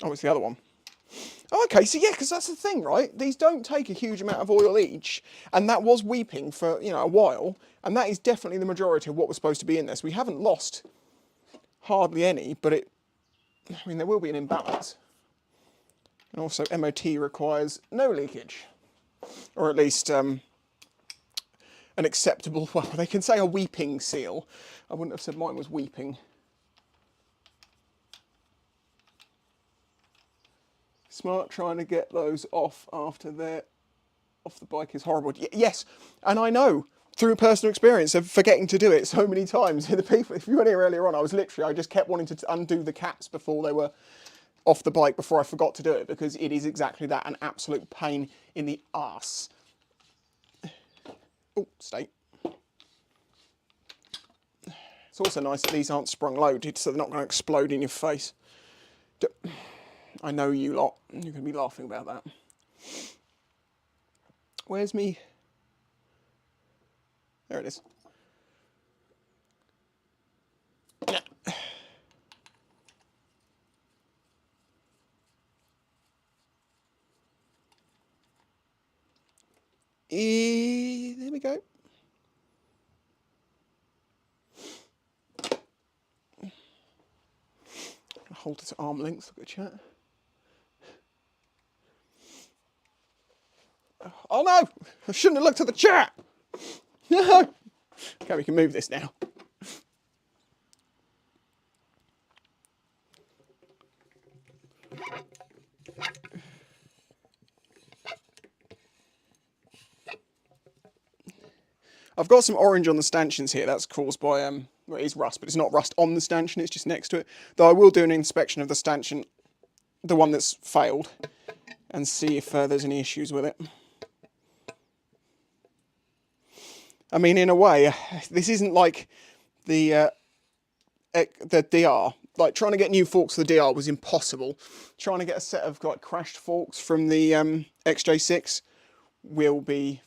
Oh, it's the other one. Oh, okay, so yeah, because that's the thing, right? These don't take a huge amount of oil each, and that was weeping for, you know, a while, and that is definitely the majority of what was supposed to be in this. We haven't lost hardly any, but I mean, there will be an imbalance. And also, MOT requires no leakage, or at least an acceptable, well, they can say a weeping seal. I wouldn't have said mine was weeping. Smart trying to get those off after they're off the bike is horrible. Yes, and I know through personal experience of forgetting to do it so many times. The people, if you were here earlier on, I just kept wanting to undo the caps before they were off the bike before I forgot to do it, because it is exactly that, an absolute pain in the arse. Oh, stay. It's also nice that these aren't sprung loaded, so they're not going to explode in your face. I know you lot, you're going to be laughing about that. Where's me? There it is. There we go. Hold it at arm length, look at the chat. Oh no! I shouldn't have looked at the chat! No! Okay, we can move this now. I've got some orange on the stanchions here. That's caused by, well, it is rust, but it's not rust on the stanchion, it's just next to it. Though I will do an inspection of the stanchion, the one that's failed, and see if there's any issues with it. I mean, in a way, this isn't like the DR. Like, trying to get new forks for the DR was impossible. Trying to get a set of like crashed forks from the XJ6 will be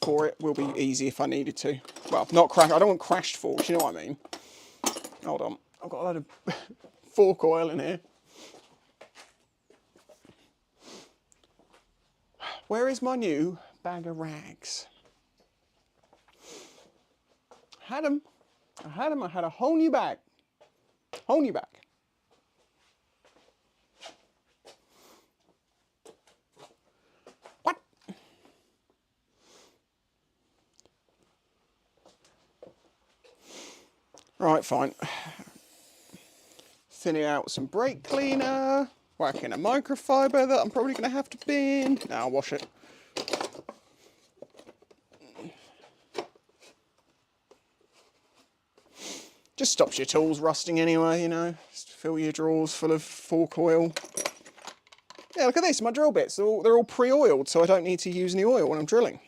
easy if I needed to. Well, not crash. I don't want crashed forks. You know what I mean? Hold on. I've got a load of fork oil in here. Where is my new bag of rags? I had them. I had a whole new bag. Whole new bag. What? Right, fine. thin it out with some brake cleaner, whack in a microfiber that I'm probably going to have to bin. Now I'll wash it. Just stops your tools rusting anyway, you know. Just fill your drawers full of fork oil. Yeah, look at this, my drill bits. They're all pre-oiled, so I don't need to use any oil when I'm drilling.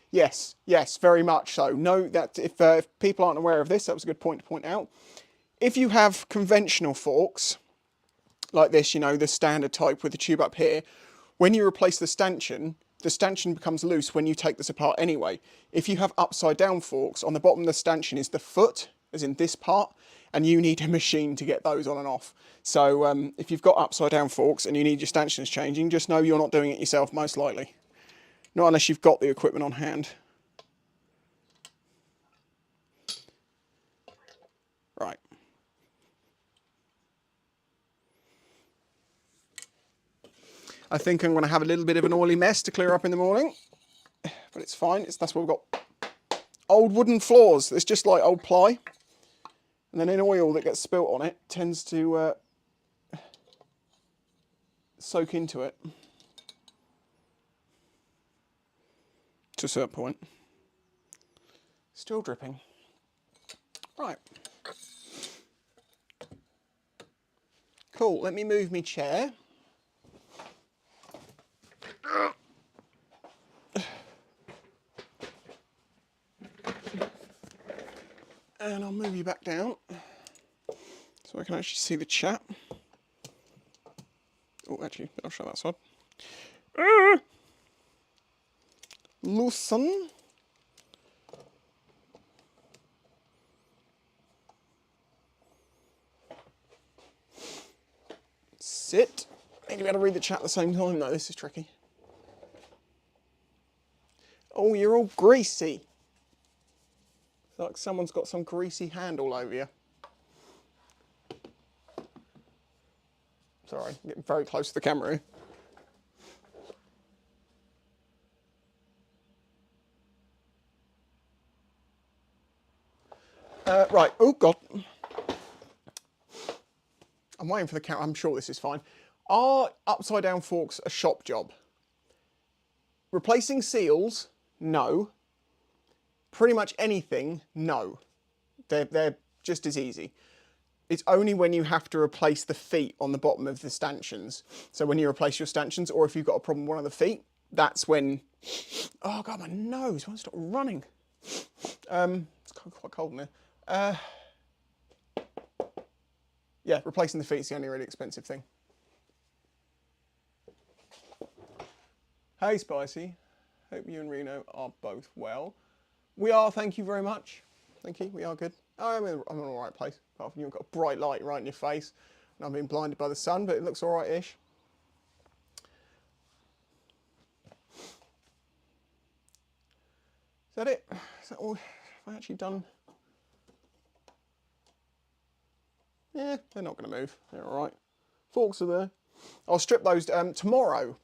Yes, yes, very much so. No, that if people aren't aware of this, that was a good point to point out. If you have conventional forks, like this, you know, the standard type with the tube up here, when you replace the stanchion becomes loose when you take this apart anyway. If you have upside down forks, on the bottom of the stanchion is the foot, as in this part, and you need a machine to get those on and off. So if you've got upside down forks and you need your stanchions changing, just know you're not doing it yourself, most likely. Not unless you've got the equipment on hand. Right. I think I'm going to have a little bit of an oily mess to clear up in the morning, but it's fine. That's what we've got. Old wooden floors. It's just like old ply, and then any oil that gets spilt on it tends to soak into it to a certain point. Still dripping. Right. Cool. Let me move my chair. And I'll move you back down so I can actually see the chat. Oh, actually, I'll show that side. Loosen. Sit. I think we got to read the chat at the same time though, this is tricky. Oh, you're all greasy. It's like someone's got some greasy hand all over you. Sorry, I'm getting very close to the camera here. Right, oh God. I'm waiting for the camera, I'm sure this is fine. Are upside down forks a shop job? Replacing seals? No. Pretty much anything? No. They're just as easy. It's only when you have to replace the feet on the bottom of the stanchions. So when you replace your stanchions, or if you've got a problem with one of the feet, that's when... Oh God, my nose, I want to stop running. It's quite cold in there. Yeah, replacing the feet is the only really expensive thing. Hey Spicy, hope you and Reno are both well. We are, thank you very much. Thank you, we are good. I'm in an alright place, apart from you've got a bright light right in your face. And I've been blinded by the sun, but it looks alright-ish. Is that it? Is that all? Have I actually done? Yeah, they're not going to move. They're alright. Forks are there. I'll strip those tomorrow.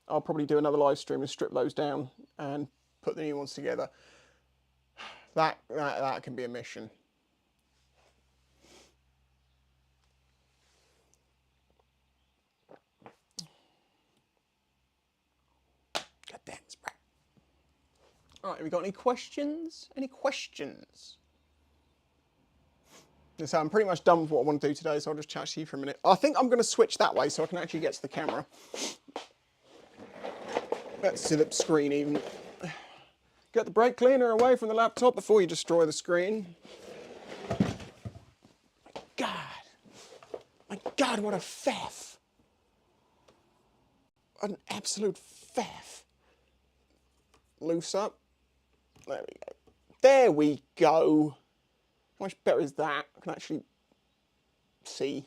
I'll probably do another live stream and strip those down and put the new ones together. That can be a mission. God damn, spray. Alright, have we got any questions? Any questions? So I'm pretty much done with what I want to do today, so I'll just chat to you for a minute. I think I'm going to switch that way so I can actually get to the camera. Let's see the screen even. Get the brake cleaner away from the laptop before you destroy the screen. My God, what a faff. An absolute faff. Loose up. There we go. There we go. How much better is that? I can actually see.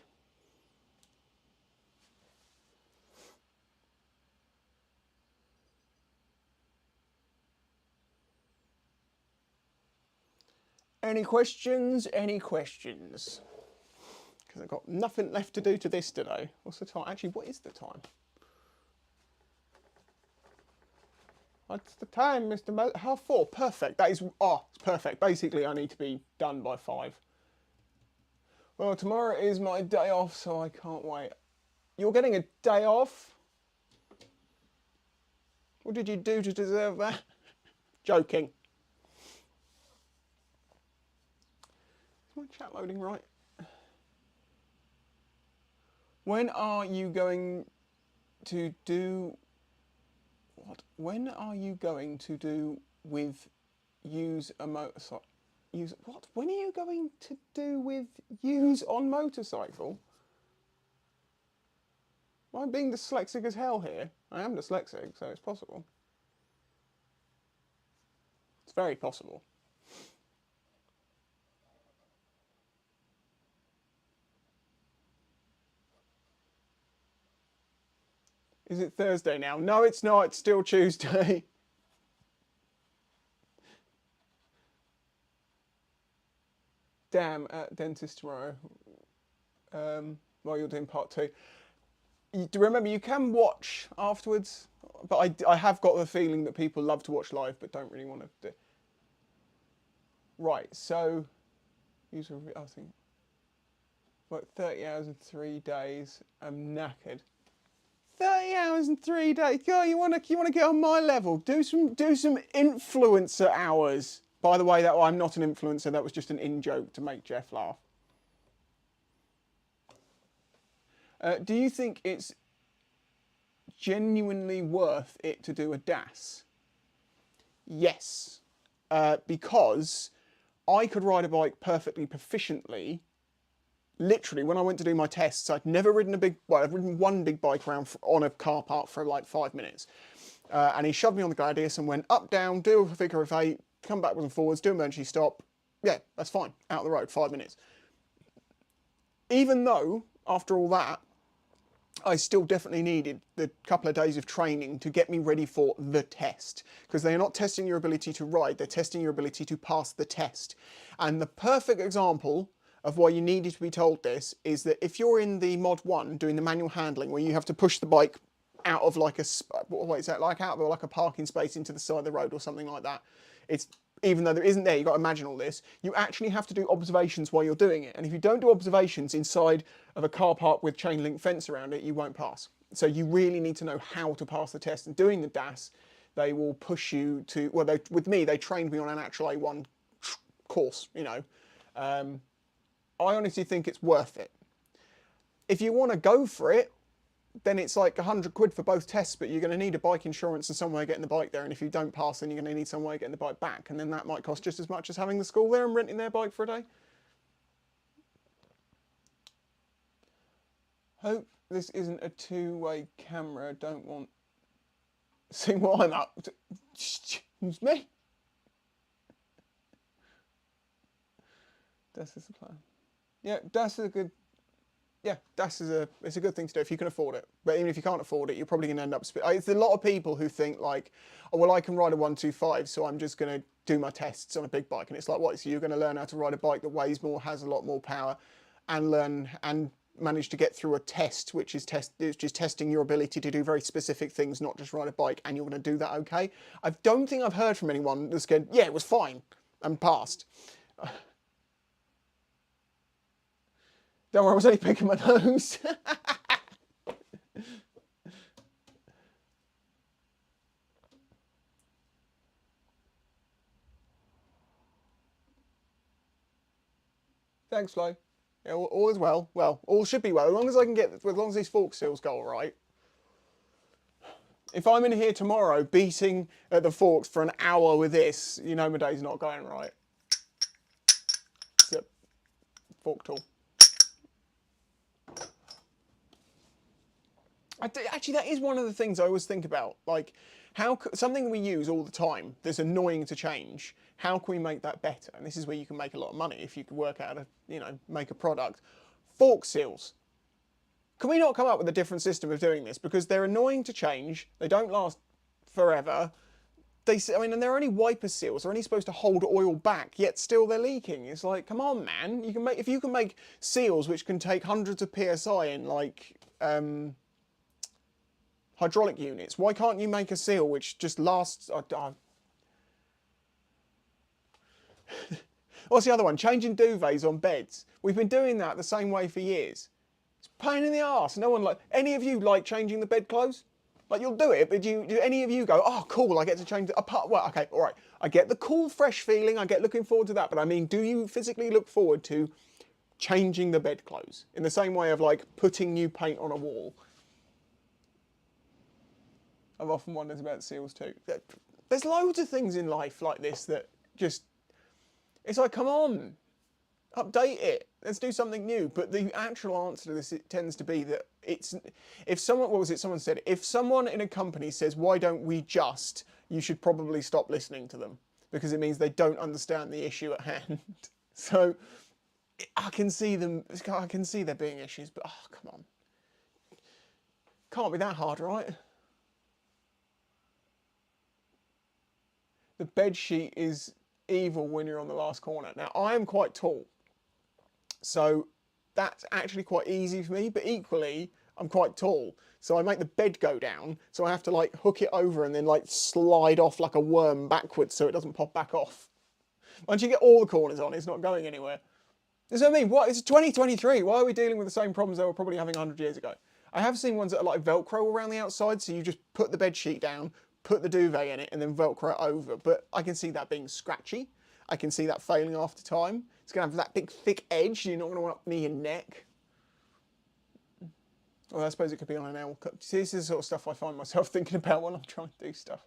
Any questions? Any questions? because I've got nothing left to do to this today. What's the time? Actually, what is the time? What's the time, Mr. 4:30. Perfect. That is, it's perfect. Basically, I need to be done by 5. Well, tomorrow is my day off, so I can't wait. You're getting a day off? What did you do to deserve that? Joking. Is my chat loading right? When are you going to do... What? When are you going to do with use a motorcycle? Use what? When are you going to do with use on motorcycle? Am I being dyslexic as hell here? I am dyslexic, so it's possible. It's very possible. Is it Thursday now? No, it's not. It's still Tuesday. Damn, at dentist tomorrow. While you're doing part 2. Remember, you can watch afterwards, but I have got the feeling that people love to watch live, but don't really want to do. Right, so I think like 30 hours and 3 days. I'm knackered. 30 hours and 3 days. God, you want to get on my level? Do some influencer hours. By the way, that I'm not an influencer. That was just an in-joke to make Jeff laugh. Do you think it's genuinely worth it to do a DAS? Yes, because I could ride a bike perfectly proficiently. Literally, when I went to do my tests, I'd never ridden I'd ridden one big bike around on a car park for like 5 minutes. And he shoved me on the Gladius and went up, down, do a figure of 8, come backwards and forwards, do emergency stop. Yeah, that's fine. Out the road, 5 minutes. Even though, after all that, I still definitely needed the couple of days of training to get me ready for the test. Because they're not testing your ability to ride, they're testing your ability to pass the test. And the perfect example of why you needed to be told this is that if you're in the mod 1 doing the manual handling where you have to push the bike out of like what is that, like out of like a parking space into the side of the road or something like that, it's, even though there isn't there, you've got to imagine all this, you actually have to do observations while you're doing it. And if you don't do observations inside of a car park with chain link fence around it, you won't pass. So you really need to know how to pass the test. And doing the DAS, they will push you to, well, with me, they trained me on an actual A1 course, you know. I honestly think it's worth it. If you want to go for it, then it's like 100 quid for both tests, but you're going to need a bike insurance and somewhere getting the bike there. And if you don't pass, then you're going to need somewhere getting the bike back. And then that might cost just as much as having the school there and renting their bike for a day. Hope this isn't a two-way camera. Don't want to see what I'm up to. Excuse me. Das is the plan. Yeah, das is a good... Yeah, DAS is it's a good thing to do if you can afford it. But even if you can't afford it, you're probably going to end up... It's a lot of people who think like, oh, well, I can ride a 125, so I'm just going to do my tests on a big bike. And it's like, what? So you're going to learn how to ride a bike that weighs more, has a lot more power, and learn and manage to get through a test, which is just testing your ability to do very specific things, not just ride a bike, and you're going to do that okay. I don't think I've heard from anyone that's going, yeah, it was fine, and passed. Don't worry, I was only picking my nose. Thanks, Flo. Yeah, all is well. Well, all should be well, as long as I can get, as long as these fork seals go all right. If I'm in here tomorrow beating at the forks for an hour with this, you know my day's not going right. It's a fork tool. Actually, that is one of the things I always think about. Like, something we use all the time that's annoying to change, how can we make that better? And this is where you can make a lot of money if you can work out, make a product. Fork seals. Can we not come up with a different system of doing this? Because they're annoying to change, they don't last forever, I mean, and they're only wiper seals. They're only supposed to hold oil back, yet still they're leaking. It's like, come on, man. You can make, if you can make seals which can take hundreds of psi in like hydraulic units, why can't you make a seal which just lasts? What's the other one? Changing duvets on beds. We've been doing that the same way for years. It's a pain in the arse. No one like, any of you like changing the bedclothes? Like, you'll do it, but do any of you go, oh, cool, I get to change the, apart, well, okay, all right. I get the cool, fresh feeling, I get looking forward to that, but I mean, do you physically look forward to changing the bedclothes? In the same way of, like, putting new paint on a wall. I've often wondered about seals too. There's loads of things in life like this that just, it's like, come on, update it. Let's do something new. But the actual answer to this, it tends to be that it's, if someone, what was it, someone said, if someone in a company says, why don't we just, you should probably stop listening to them, because it means they don't understand the issue at hand. So I can see them, I can see there being issues, but oh, come on. Can't be that hard, right? The bed sheet is evil when you're on the last corner. Now, I am quite tall, so that's actually quite easy for me, but equally, I'm quite tall. So I make the bed go down, so I have to like hook it over and then like slide off like a worm backwards so it doesn't pop back off. Once you get all the corners on, it's not going anywhere. That's what I mean. What? It's 2023. Why are we dealing with the same problems they were probably having 100 years ago? I have seen ones that are like Velcro around the outside, so you just put the bed sheet down, put the duvet in it, and then Velcro it over. But I can see that being scratchy. I can see that failing after time. It's going to have that big, thick edge. You're not going to want knee and neck. Well, I suppose it could be on an L cut. See, this is the sort of stuff I find myself thinking about when I'm trying to do stuff.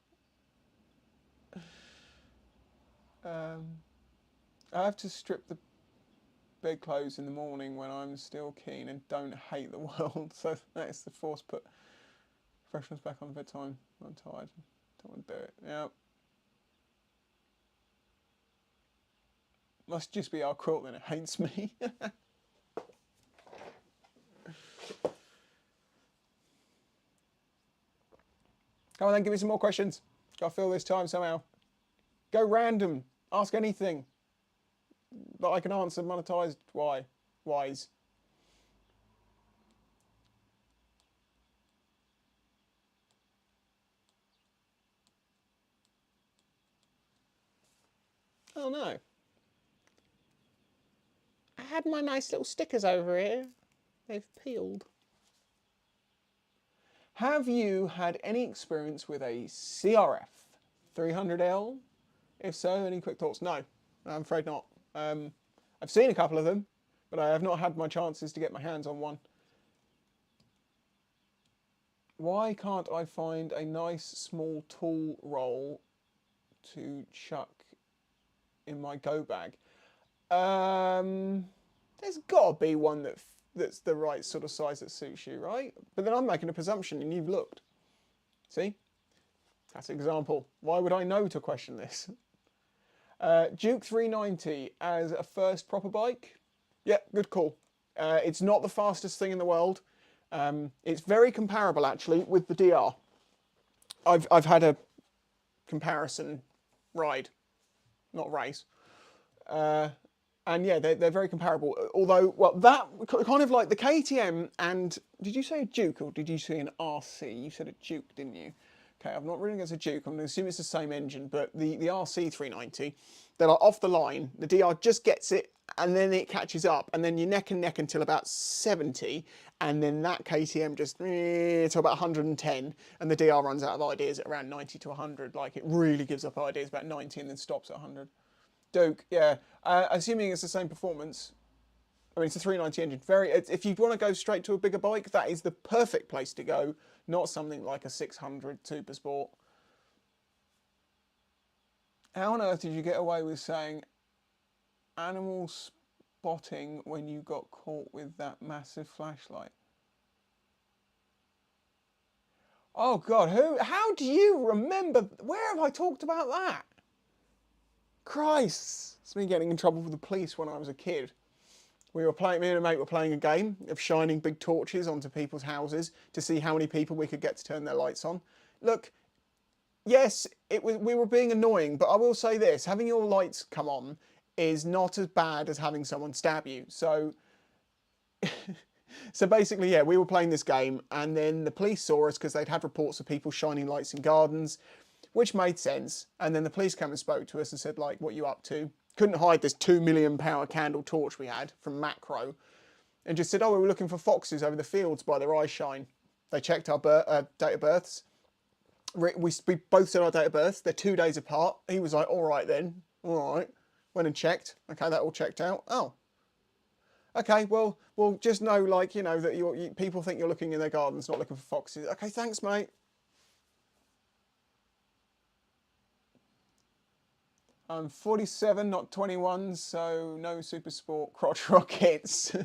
I have to strip the bedclothes in the morning when I'm still keen and don't hate the world. So that is the force put freshness back on bedtime. I'm tired. Don't want to do it. Yeah. Must just be our quilt then, it hates me. Come on then, give me some more questions. Gotta fill this time somehow. Go random. Ask anything that I can answer monetized wise. Oh no. I had my nice little stickers over here. They've peeled. Have you had any experience with a CRF 300L? If so, any quick thoughts? No, I'm afraid not. I've seen a couple of them, but I have not had my chances to get my hands on one. Why can't I find a nice small tool roll to chuck in my go bag? There's got to be one that's the right sort of size that suits you, right? But then I'm making a presumption and you've looked. See? That's an example. Why would I know to question this? Duke 390 as a first proper bike. Yeah, good call. It's not the fastest thing in the world. It's very comparable actually with the DR. I've had a comparison ride, not race. And yeah, they're very comparable. Although, well, that kind of like the KTM and, did you say a Duke or did you say an RC? You said a Duke, didn't you? Okay, I'm not reading it as a Duke. I'm going to assume it's the same engine, but the RC 390, they're like off the line. The DR just gets it and then it catches up and then you're neck and neck until about 70. And then that KTM just to about 110 and the DR runs out of ideas at around 90 to 100. Like it really gives up ideas about 90 and then stops at 100. Duke, yeah. Assuming it's the same performance, I mean, it's a 390 engine. If you want to go straight to a bigger bike, that is the perfect place to go, not something like a 600 Super Sport. How on earth did you get away with saying animal spotting when you got caught with that massive flashlight? Oh God, how do you remember? Where have I talked about that? Christ, it's me getting in trouble with the police when I was a kid. Me and a mate were playing a game of shining big torches onto people's houses to see how many people we could get to turn their lights on. Look, yes, we were being annoying, but I will say this, having your lights come on is not as bad as having someone stab you. So so basically, yeah, we were playing this game and then the police saw us because they'd had reports of people shining lights in gardens, which made sense. And then the police came and spoke to us and said, like, what are you up to? Couldn't hide this £2 million candle torch we had from Macro, and just said, oh, we were looking for foxes over the fields by their eye shine. They checked our date of births. We both said our date of births. They're 2 days apart. He was like, all right then, all right. Went and checked. Okay, that all checked out. Oh, okay, well, just know, like, you know, that people think you're looking in their gardens, not looking for foxes. Okay, thanks, mate. I'm 47, not 21, so no super sport crotch rockets.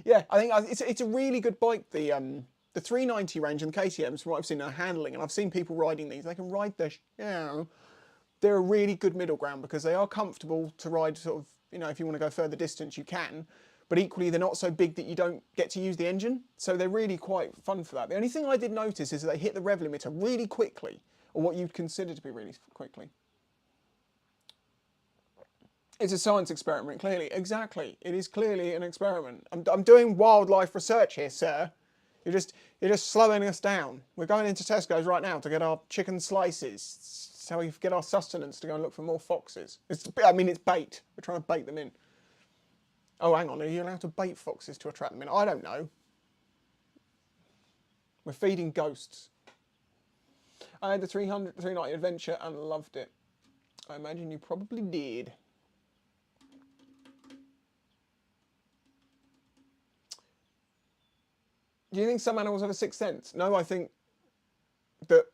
Yeah, I think it's a really good bike. The 390 range and the KTM's, from what I've seen, are handling, and I've seen people riding these. They can ride they're a really good middle ground because they are comfortable to ride. Sort of, you know, if you want to go further distance, you can. But equally, they're not so big that you don't get to use the engine. So they're really quite fun for that. The only thing I did notice is that they hit the rev limiter really quickly, or what you'd consider to be really quickly. It's a science experiment, clearly. Exactly. It is clearly an experiment. I'm doing wildlife research here, sir. You're just slowing us down. We're going into Tesco's right now to get our chicken slices, so we get our sustenance to go and look for more foxes. I mean, it's bait. We're trying to bait them in. Oh, hang on. Are you allowed to bait foxes to attract them in? I don't know. We're feeding ghosts. I had the 390 adventure and loved it. I imagine you probably did. Do you think some animals have a sixth sense? No, I think that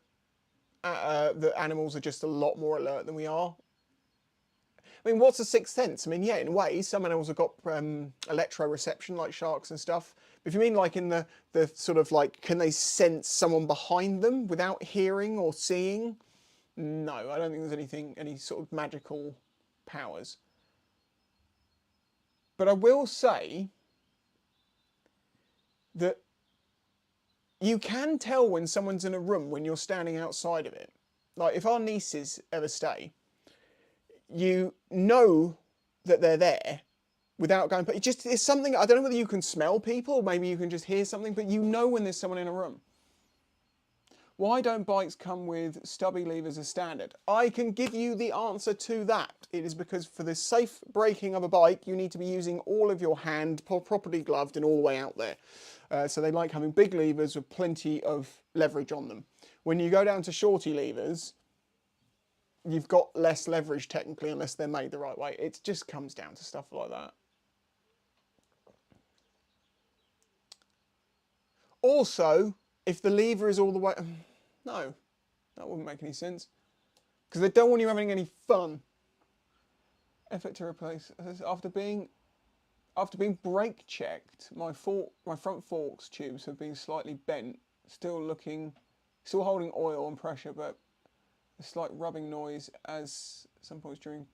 animals are just a lot more alert than we are. I mean, what's a sixth sense? I mean, yeah, in ways, some animals have got electroreception, like sharks and stuff. But if you mean like in the sort of like, can they sense someone behind them without hearing or seeing? No, I don't think there's any sort of magical powers. But I will say that you can tell when someone's in a room when you're standing outside of it. Like, if our nieces ever stay, you know that they're there without going, but it's something, I don't know whether you can smell people, or maybe you can just hear something, but you know when there's someone in a room. Why don't bikes come with stubby levers as standard? I can give you the answer to that. It is because for the safe braking of a bike, you need to be using all of your hand properly gloved and all the way out there. So they like having big levers with plenty of leverage on them. When you go down to shorty levers, you've got less leverage technically unless they're made the right way. It just comes down to stuff like that. Also, if the lever is all the way... No, that wouldn't make any sense. Because they don't want you having any fun. Effort to replace... After being brake checked, my front forks tubes have been slightly bent, still holding oil and pressure, but a slight rubbing noise as some points during...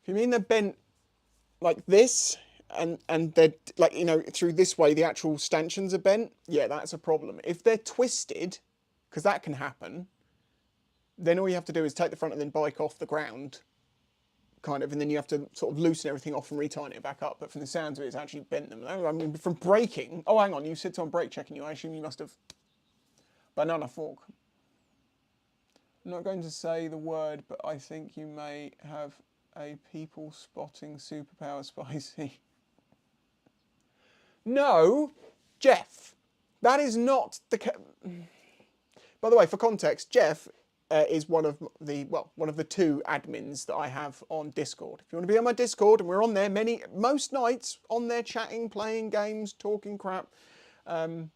If you mean they're bent like this, and they're, like, you know, through this way, the actual stanchions are bent, yeah, that's a problem. If they're twisted, because that can happen, then all you have to do is take the front and then bike off the ground, kind of, and then you have to sort of loosen everything off and retighten it back up. But from the sounds of it, it's actually bent them. I mean, from braking... Oh, hang on, you said on brake checking you. I assume you must have... Banana fork. I'm not going to say the word, but I think you may have a people spotting superpower, Spicy. No, Jeff, that is not the... By the way, for context, Jeff is one of the two admins that I have on Discord. If you want to be on my Discord, and we're on there most nights, on there chatting, playing games, talking crap, you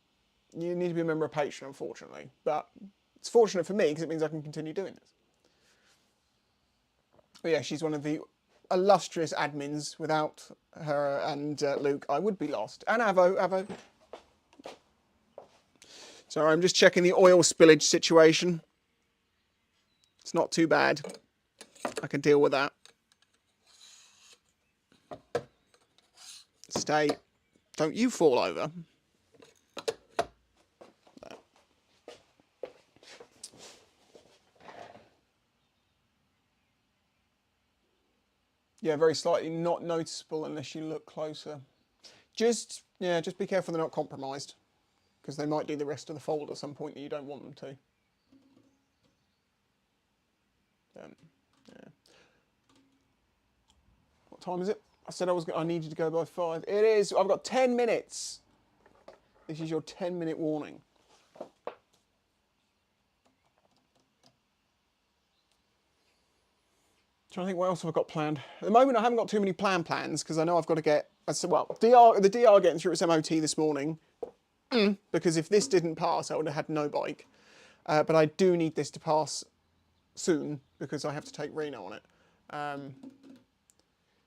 need to be a member of Patreon, unfortunately. But it's fortunate for me, because it means I can continue doing this. But yeah, she's one of the illustrious admins. Without her and Luke, I would be lost. And Avo. Sorry, I'm just checking the oil spillage situation. It's not too bad. I can deal with that. Stay. Don't you fall over. Yeah, very slightly, not noticeable unless you look closer. Just be careful they're not compromised, because they might do the rest of the fold at some point that you don't want them to. Yeah. What time is it? I said I needed to go by 5. It is. I've got 10 minutes. This is your 10-minute warning. Trying to think what else have I got planned. At the moment, I haven't got too many plans because I know I've got to get. Well, the DR getting through its MOT this morning. Because if this didn't pass, I would have had no bike. But I do need this to pass soon because I have to take Reno on it.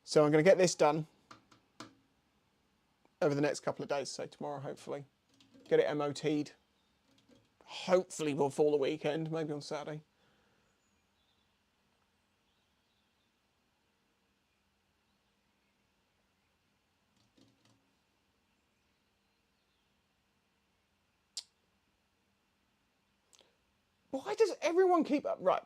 So I'm going to get this done over the next couple of days. So tomorrow, hopefully, get it MOT'd. Hopefully before the weekend, maybe on Saturday. Why does everyone keep up? Right.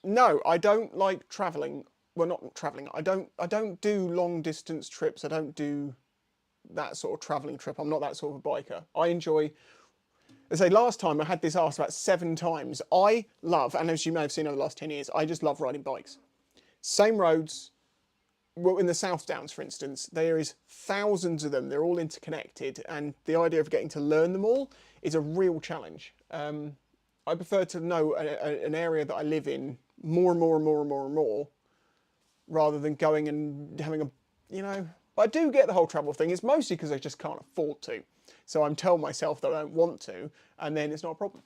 No, I don't like travelling. Well, not travelling. I don't do long distance trips. I don't do that sort of travelling trip. I'm not that sort of a biker. I enjoy. As I say, last time I had this asked about 7 times. I love, and as you may have seen over the last 10 years, I just love riding bikes. Same roads. Well, in the South Downs, for instance, there is thousands of them. They're all interconnected, and the idea of getting to learn them all is a real challenge. I prefer to know an area that I live in more and more and more and more and more, rather than going and having a, But I do get the whole travel thing. It's mostly because I just can't afford to. So I'm telling myself that I don't want to, and then it's not a problem.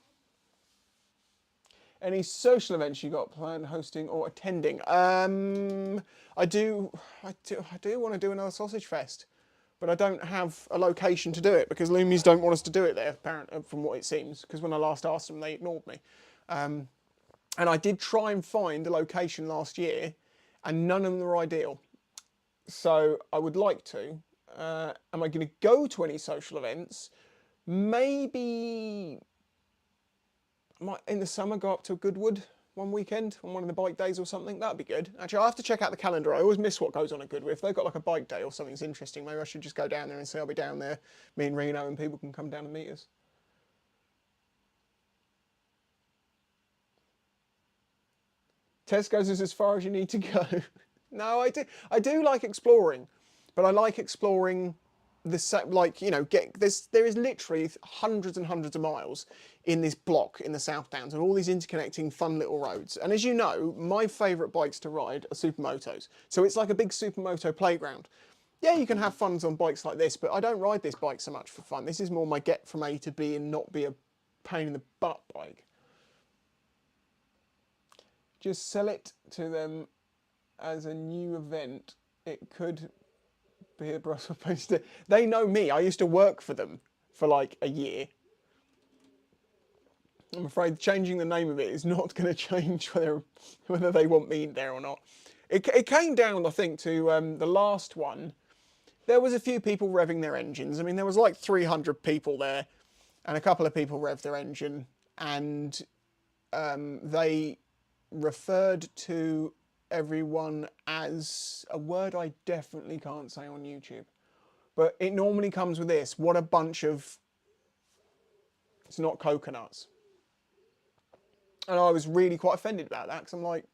Any social events you got planned, hosting or attending? I do want to do another sausage fest, but I don't have a location to do it because Loomies don't want us to do it there, apparently, from what it seems. Because when I last asked them, they ignored me. And I did try and find a location last year, and none of them were ideal. So I would like to. Am I going to go to any social events? Maybe I might, in the summer, go up to Goodwood one weekend on one of the bike days or something. That'd be good. Actually, I'll have to check out the calendar. I always miss what goes on at Goodwood. If they've got like a bike day or something's interesting, maybe I should just go down there and say I'll be down there, me and Reno, and people can come down and meet us. Tesco's is as far as you need to go. No, I do like exploring, but I like exploring there is literally hundreds and hundreds of miles in this block in the South Downs and all these interconnecting fun little roads. And as you know, my favourite bikes to ride are supermotos. So it's like a big supermoto playground. Yeah, you can have funs on bikes like this, but I don't ride this bike so much for fun. This is more my get from A to B and not be a pain in the butt bike. Just sell it to them as a new event. It could be a Brussels poster. They know me. I used to work for them for like a year. I'm afraid changing the name of it is not going to change whether they want me there or not. It came down, I think, to the last one. There was a few people revving their engines. I mean, there was like 300 people there, and a couple of people revved their engine, and they referred to everyone as a word I definitely can't say on YouTube. But it normally comes with this. What a bunch of... It's not coconuts. And I was really quite offended about that, because I'm like,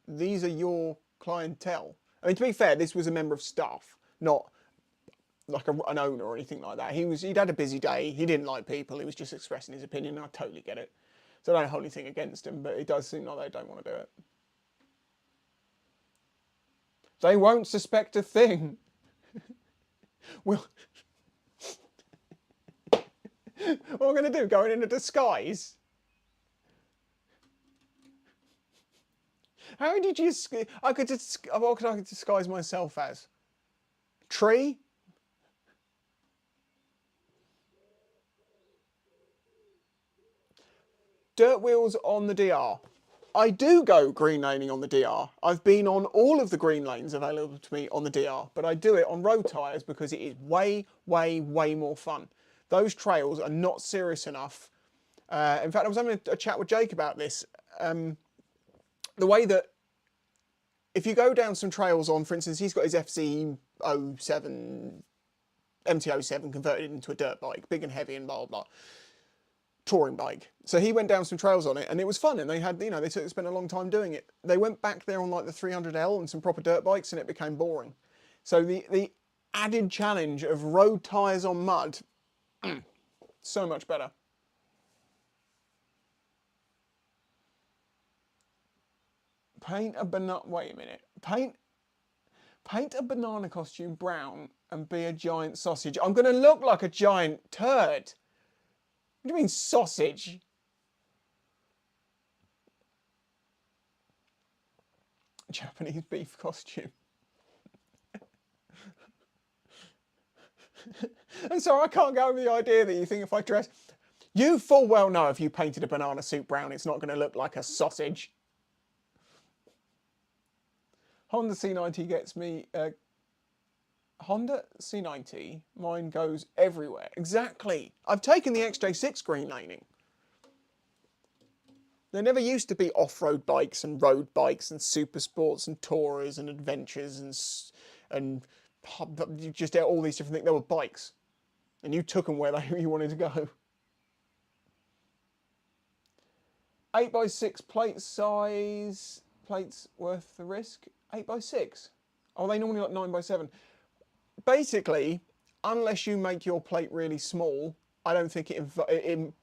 these are your clientele. I mean, to be fair, this was a member of staff, not like an owner or anything like that. He'd had a busy day, he didn't like people, he was just expressing his opinion, and I totally get it. So I don't hold anything against him, but it does seem like they don't want to do it. They won't suspect a thing. Well, what am I going to do? Going in a disguise? How did you... what could I disguise myself as? Tree? Dirt wheels on the DR. I do go green laning on the DR. I've been on all of the green lanes available to me on the DR, but I do it on road tyres because it is way, way, way more fun. Those trails are not serious enough. In fact, I was having a chat with Jake about this. The way that if you go down some trails on, for instance, he's got his FC07, MT07 converted into a dirt bike, big and heavy and blah, blah, blah. Touring bike. So he went down some trails on it and it was fun, and they had, they spent a long time doing it. They went back there on like the 300L and some proper dirt bikes and it became boring. So the added challenge of road tyres on mud, so much better. Paint a banana, wait a minute, paint a banana costume brown and be a giant sausage. I'm going to look like a giant turd. What do you mean sausage? Japanese beef costume. And so I can't go over the idea that you think if I dress... You full well know if you painted a banana suit brown, it's not going to look like a sausage. Honda C90 gets me... Honda C90, mine goes everywhere. Exactly. I've taken the XJ6 green laning. There never used to be off-road bikes and road bikes and super sports and tourers and adventures and just all these different things. There were bikes, and you took them where you wanted to go. 8x6 plate size, plates worth the risk. 8x6. Oh, they normally like 9x7. Basically, unless you make your plate really small, I don't think it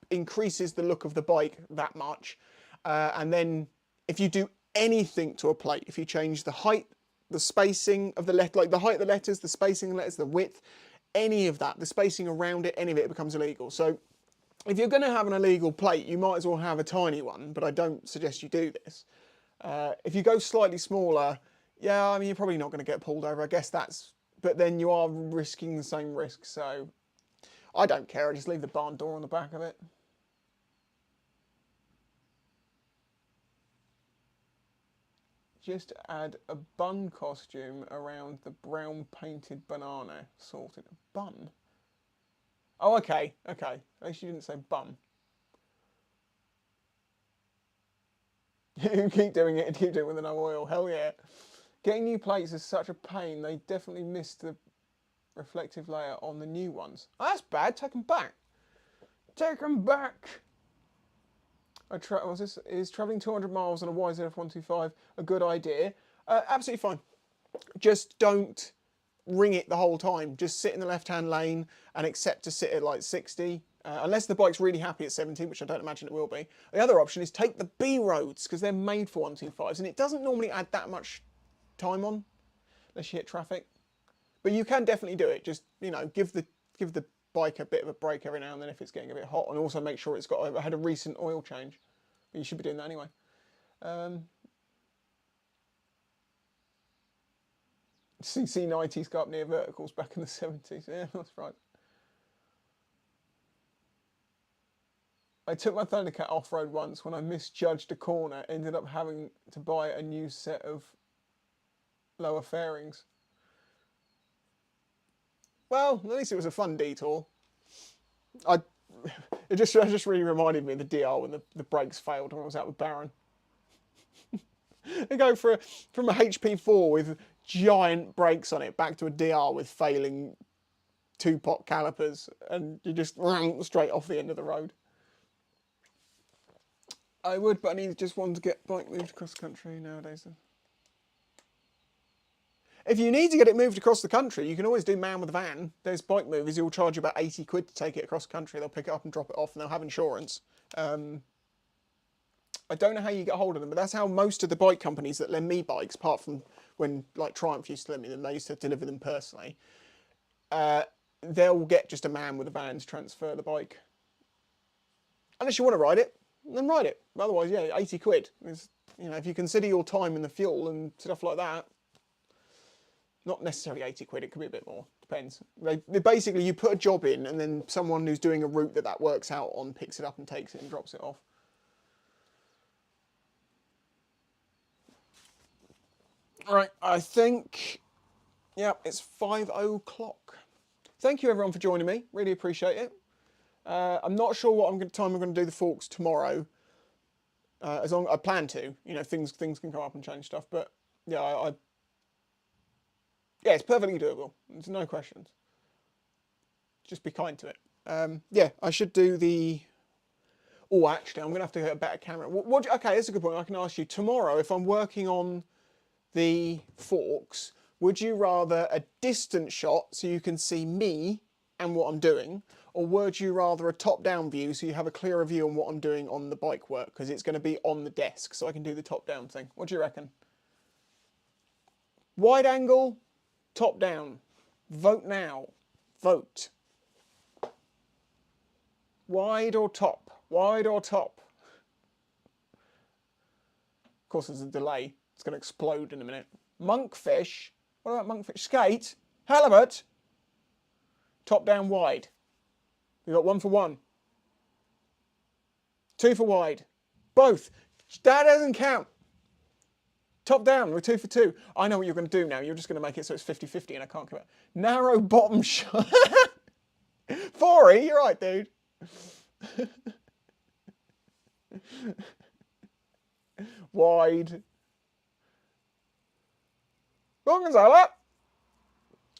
increases the look of the bike that much. And then if you do anything to a plate, if you change the height, the spacing of the letter, like the height of the letters, the spacing of the letters, the width, any of that, the spacing around it, any of it becomes illegal. So if you're going to have an illegal plate, you might as well have a tiny one, but I don't suggest you do this. If you go slightly smaller, yeah, I mean, you're probably not going to get pulled over. I guess that's... But then you are risking the same risk, so I don't care. I just leave the barn door on the back of it. Just add a bun costume around the brown painted banana. Sorted. Bun? Oh, okay, okay. At least you didn't say bum. Keep doing it with no oil. Hell yeah. Getting new plates is such a pain. They definitely missed the reflective layer on the new ones. Oh, that's bad. Take them back. Take them back. Is travelling 200 miles on a YZF-125 a good idea? Absolutely fine. Just don't ring it the whole time. Just sit in the left-hand lane and accept to sit at like 60. Unless the bike's really happy at 70, which I don't imagine it will be. The other option is take the B roads, because they're made for 125s, and it doesn't normally add that much time on, unless you hit traffic. But you can definitely do it. Just, give the bike a bit of a break every now and then if it's getting a bit hot, and also make sure it's had a recent oil change. But you should be doing that anyway. CC90s go up near verticals back in the 70s. Yeah, that's right. I took my Thundercat off-road once when I misjudged a corner, ended up having to buy a new set of lower fairings. Well, at least it was a fun detour. It just really reminded me of the DR when the brakes failed when I was out with Baron. They go from a HP4 with giant brakes on it back to a DR with failing 2-pot calipers, and you just straight off the end of the road. I would, but I need just one to get bike moved across the country nowadays. If you need to get it moved across the country, you can always do man with a van. There's bike movers who will charge you about 80 quid to take it across the country. They'll pick it up and drop it off, and they'll have insurance. I don't know how you get hold of them, but that's how most of the bike companies that lend me bikes, apart from when like Triumph used to lend me them, they used to deliver them personally. They'll get just a man with a van to transfer the bike. Unless you want to ride it, then ride it. Otherwise, yeah, 80 quid. If you consider your time and the fuel and stuff like that, not necessarily 80 quid, it could be a bit more, depends. They basically, you put a job in and then someone who's doing a route that works out on picks it up and takes it and drops it off. Right, I think, yeah, it's 5 o'clock. Thank you everyone for joining me, really appreciate it. I'm not sure what time I'm going to do the forks tomorrow. As long I plan to, things can come up and change stuff, but Yeah, yeah, it's perfectly doable. There's no questions. Just be kind to it. Yeah, I should do the... Oh, actually, I'm going to have to get a better camera. Okay, that's a good point. I can ask you. Tomorrow, if I'm working on the forks, would you rather a distant shot so you can see me and what I'm doing, or would you rather a top-down view so you have a clearer view on what I'm doing on the bike work, because it's going to be on the desk so I can do the top-down thing? What do you reckon? Wide angle, top-down. Vote now. Vote. Wide or top? Wide or top? Of course, there's a delay. It's going to explode in a minute. Monkfish. What about monkfish? Skate. Halibut. Top down wide. We got 1 for 1. 2 for wide. Both. That doesn't count. Top down. We're 2 for 2. I know what you're going to do now. You're just going to make it so it's 50-50 and I can't come out. Narrow bottom shot. 4-y. You're right, dude. Wide. Gorgonzola.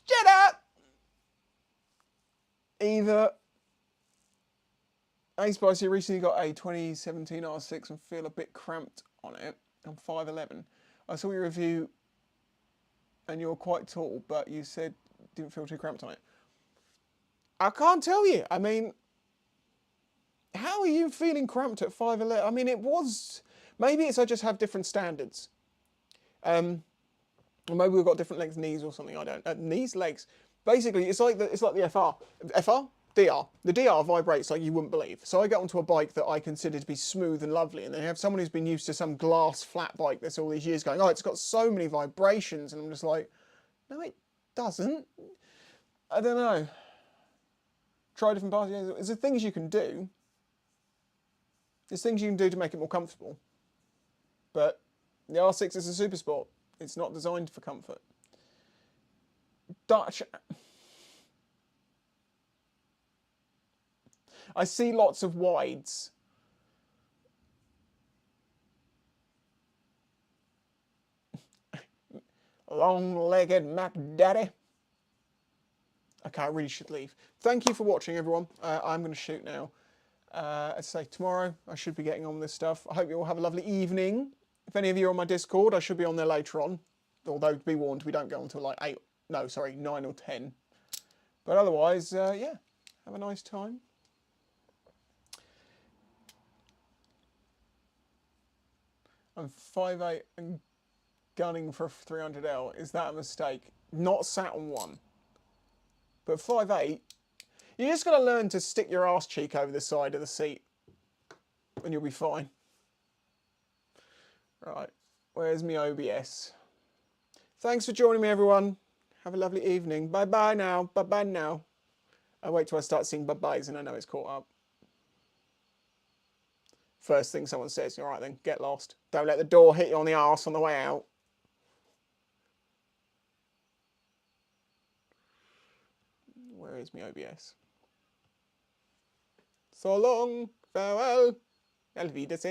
Cheddar. Either A Spicy recently got a 2017 R6 and feel a bit cramped on it. I'm 5'11". I saw your review and you're quite tall, but you said didn't feel too cramped on it. I can't tell you. I mean, how are you feeling cramped at 5'11"? I mean, it was... Maybe it's I just have different standards. Or maybe we've got different length knees or something. I don't... knees, legs. Basically, it's like the FR. DR. The DR vibrates like you wouldn't believe. So I get onto a bike that I consider to be smooth and lovely, and they have someone who's been used to some glass flat bike that's all these years going, oh, it's got so many vibrations, and I'm just like, no, it doesn't. I don't know. Try different parts. Yeah, there's things you can do. There's things you can do to make it more comfortable. But the R6 is a super sport. It's not designed for comfort. Dutch... I see lots of wides. Long-legged Mac Daddy. Okay, I really should leave. Thank you for watching, everyone. I'm going to shoot now. As I say, tomorrow I should be getting on with this stuff. I hope you all have a lovely evening. If any of you are on my Discord, I should be on there later on. Although, be warned, we don't go until like 9 or 10. But otherwise, yeah, have a nice time. I'm 5'8" and gunning for a 300L. Is that a mistake? Not sat on one. But 5'8", you just got to learn to stick your arse cheek over the side of the seat and you'll be fine. Right, where's my OBS? Thanks for joining me, everyone. Have a lovely evening. Bye-bye now. Bye-bye now. I wait till I start seeing bye-byes and I know it's caught up. First thing someone says, all right then, get lost. Don't let the door hit you on the arse on the way out. Where is my OBS? So long, farewell, auf Wiedersehen.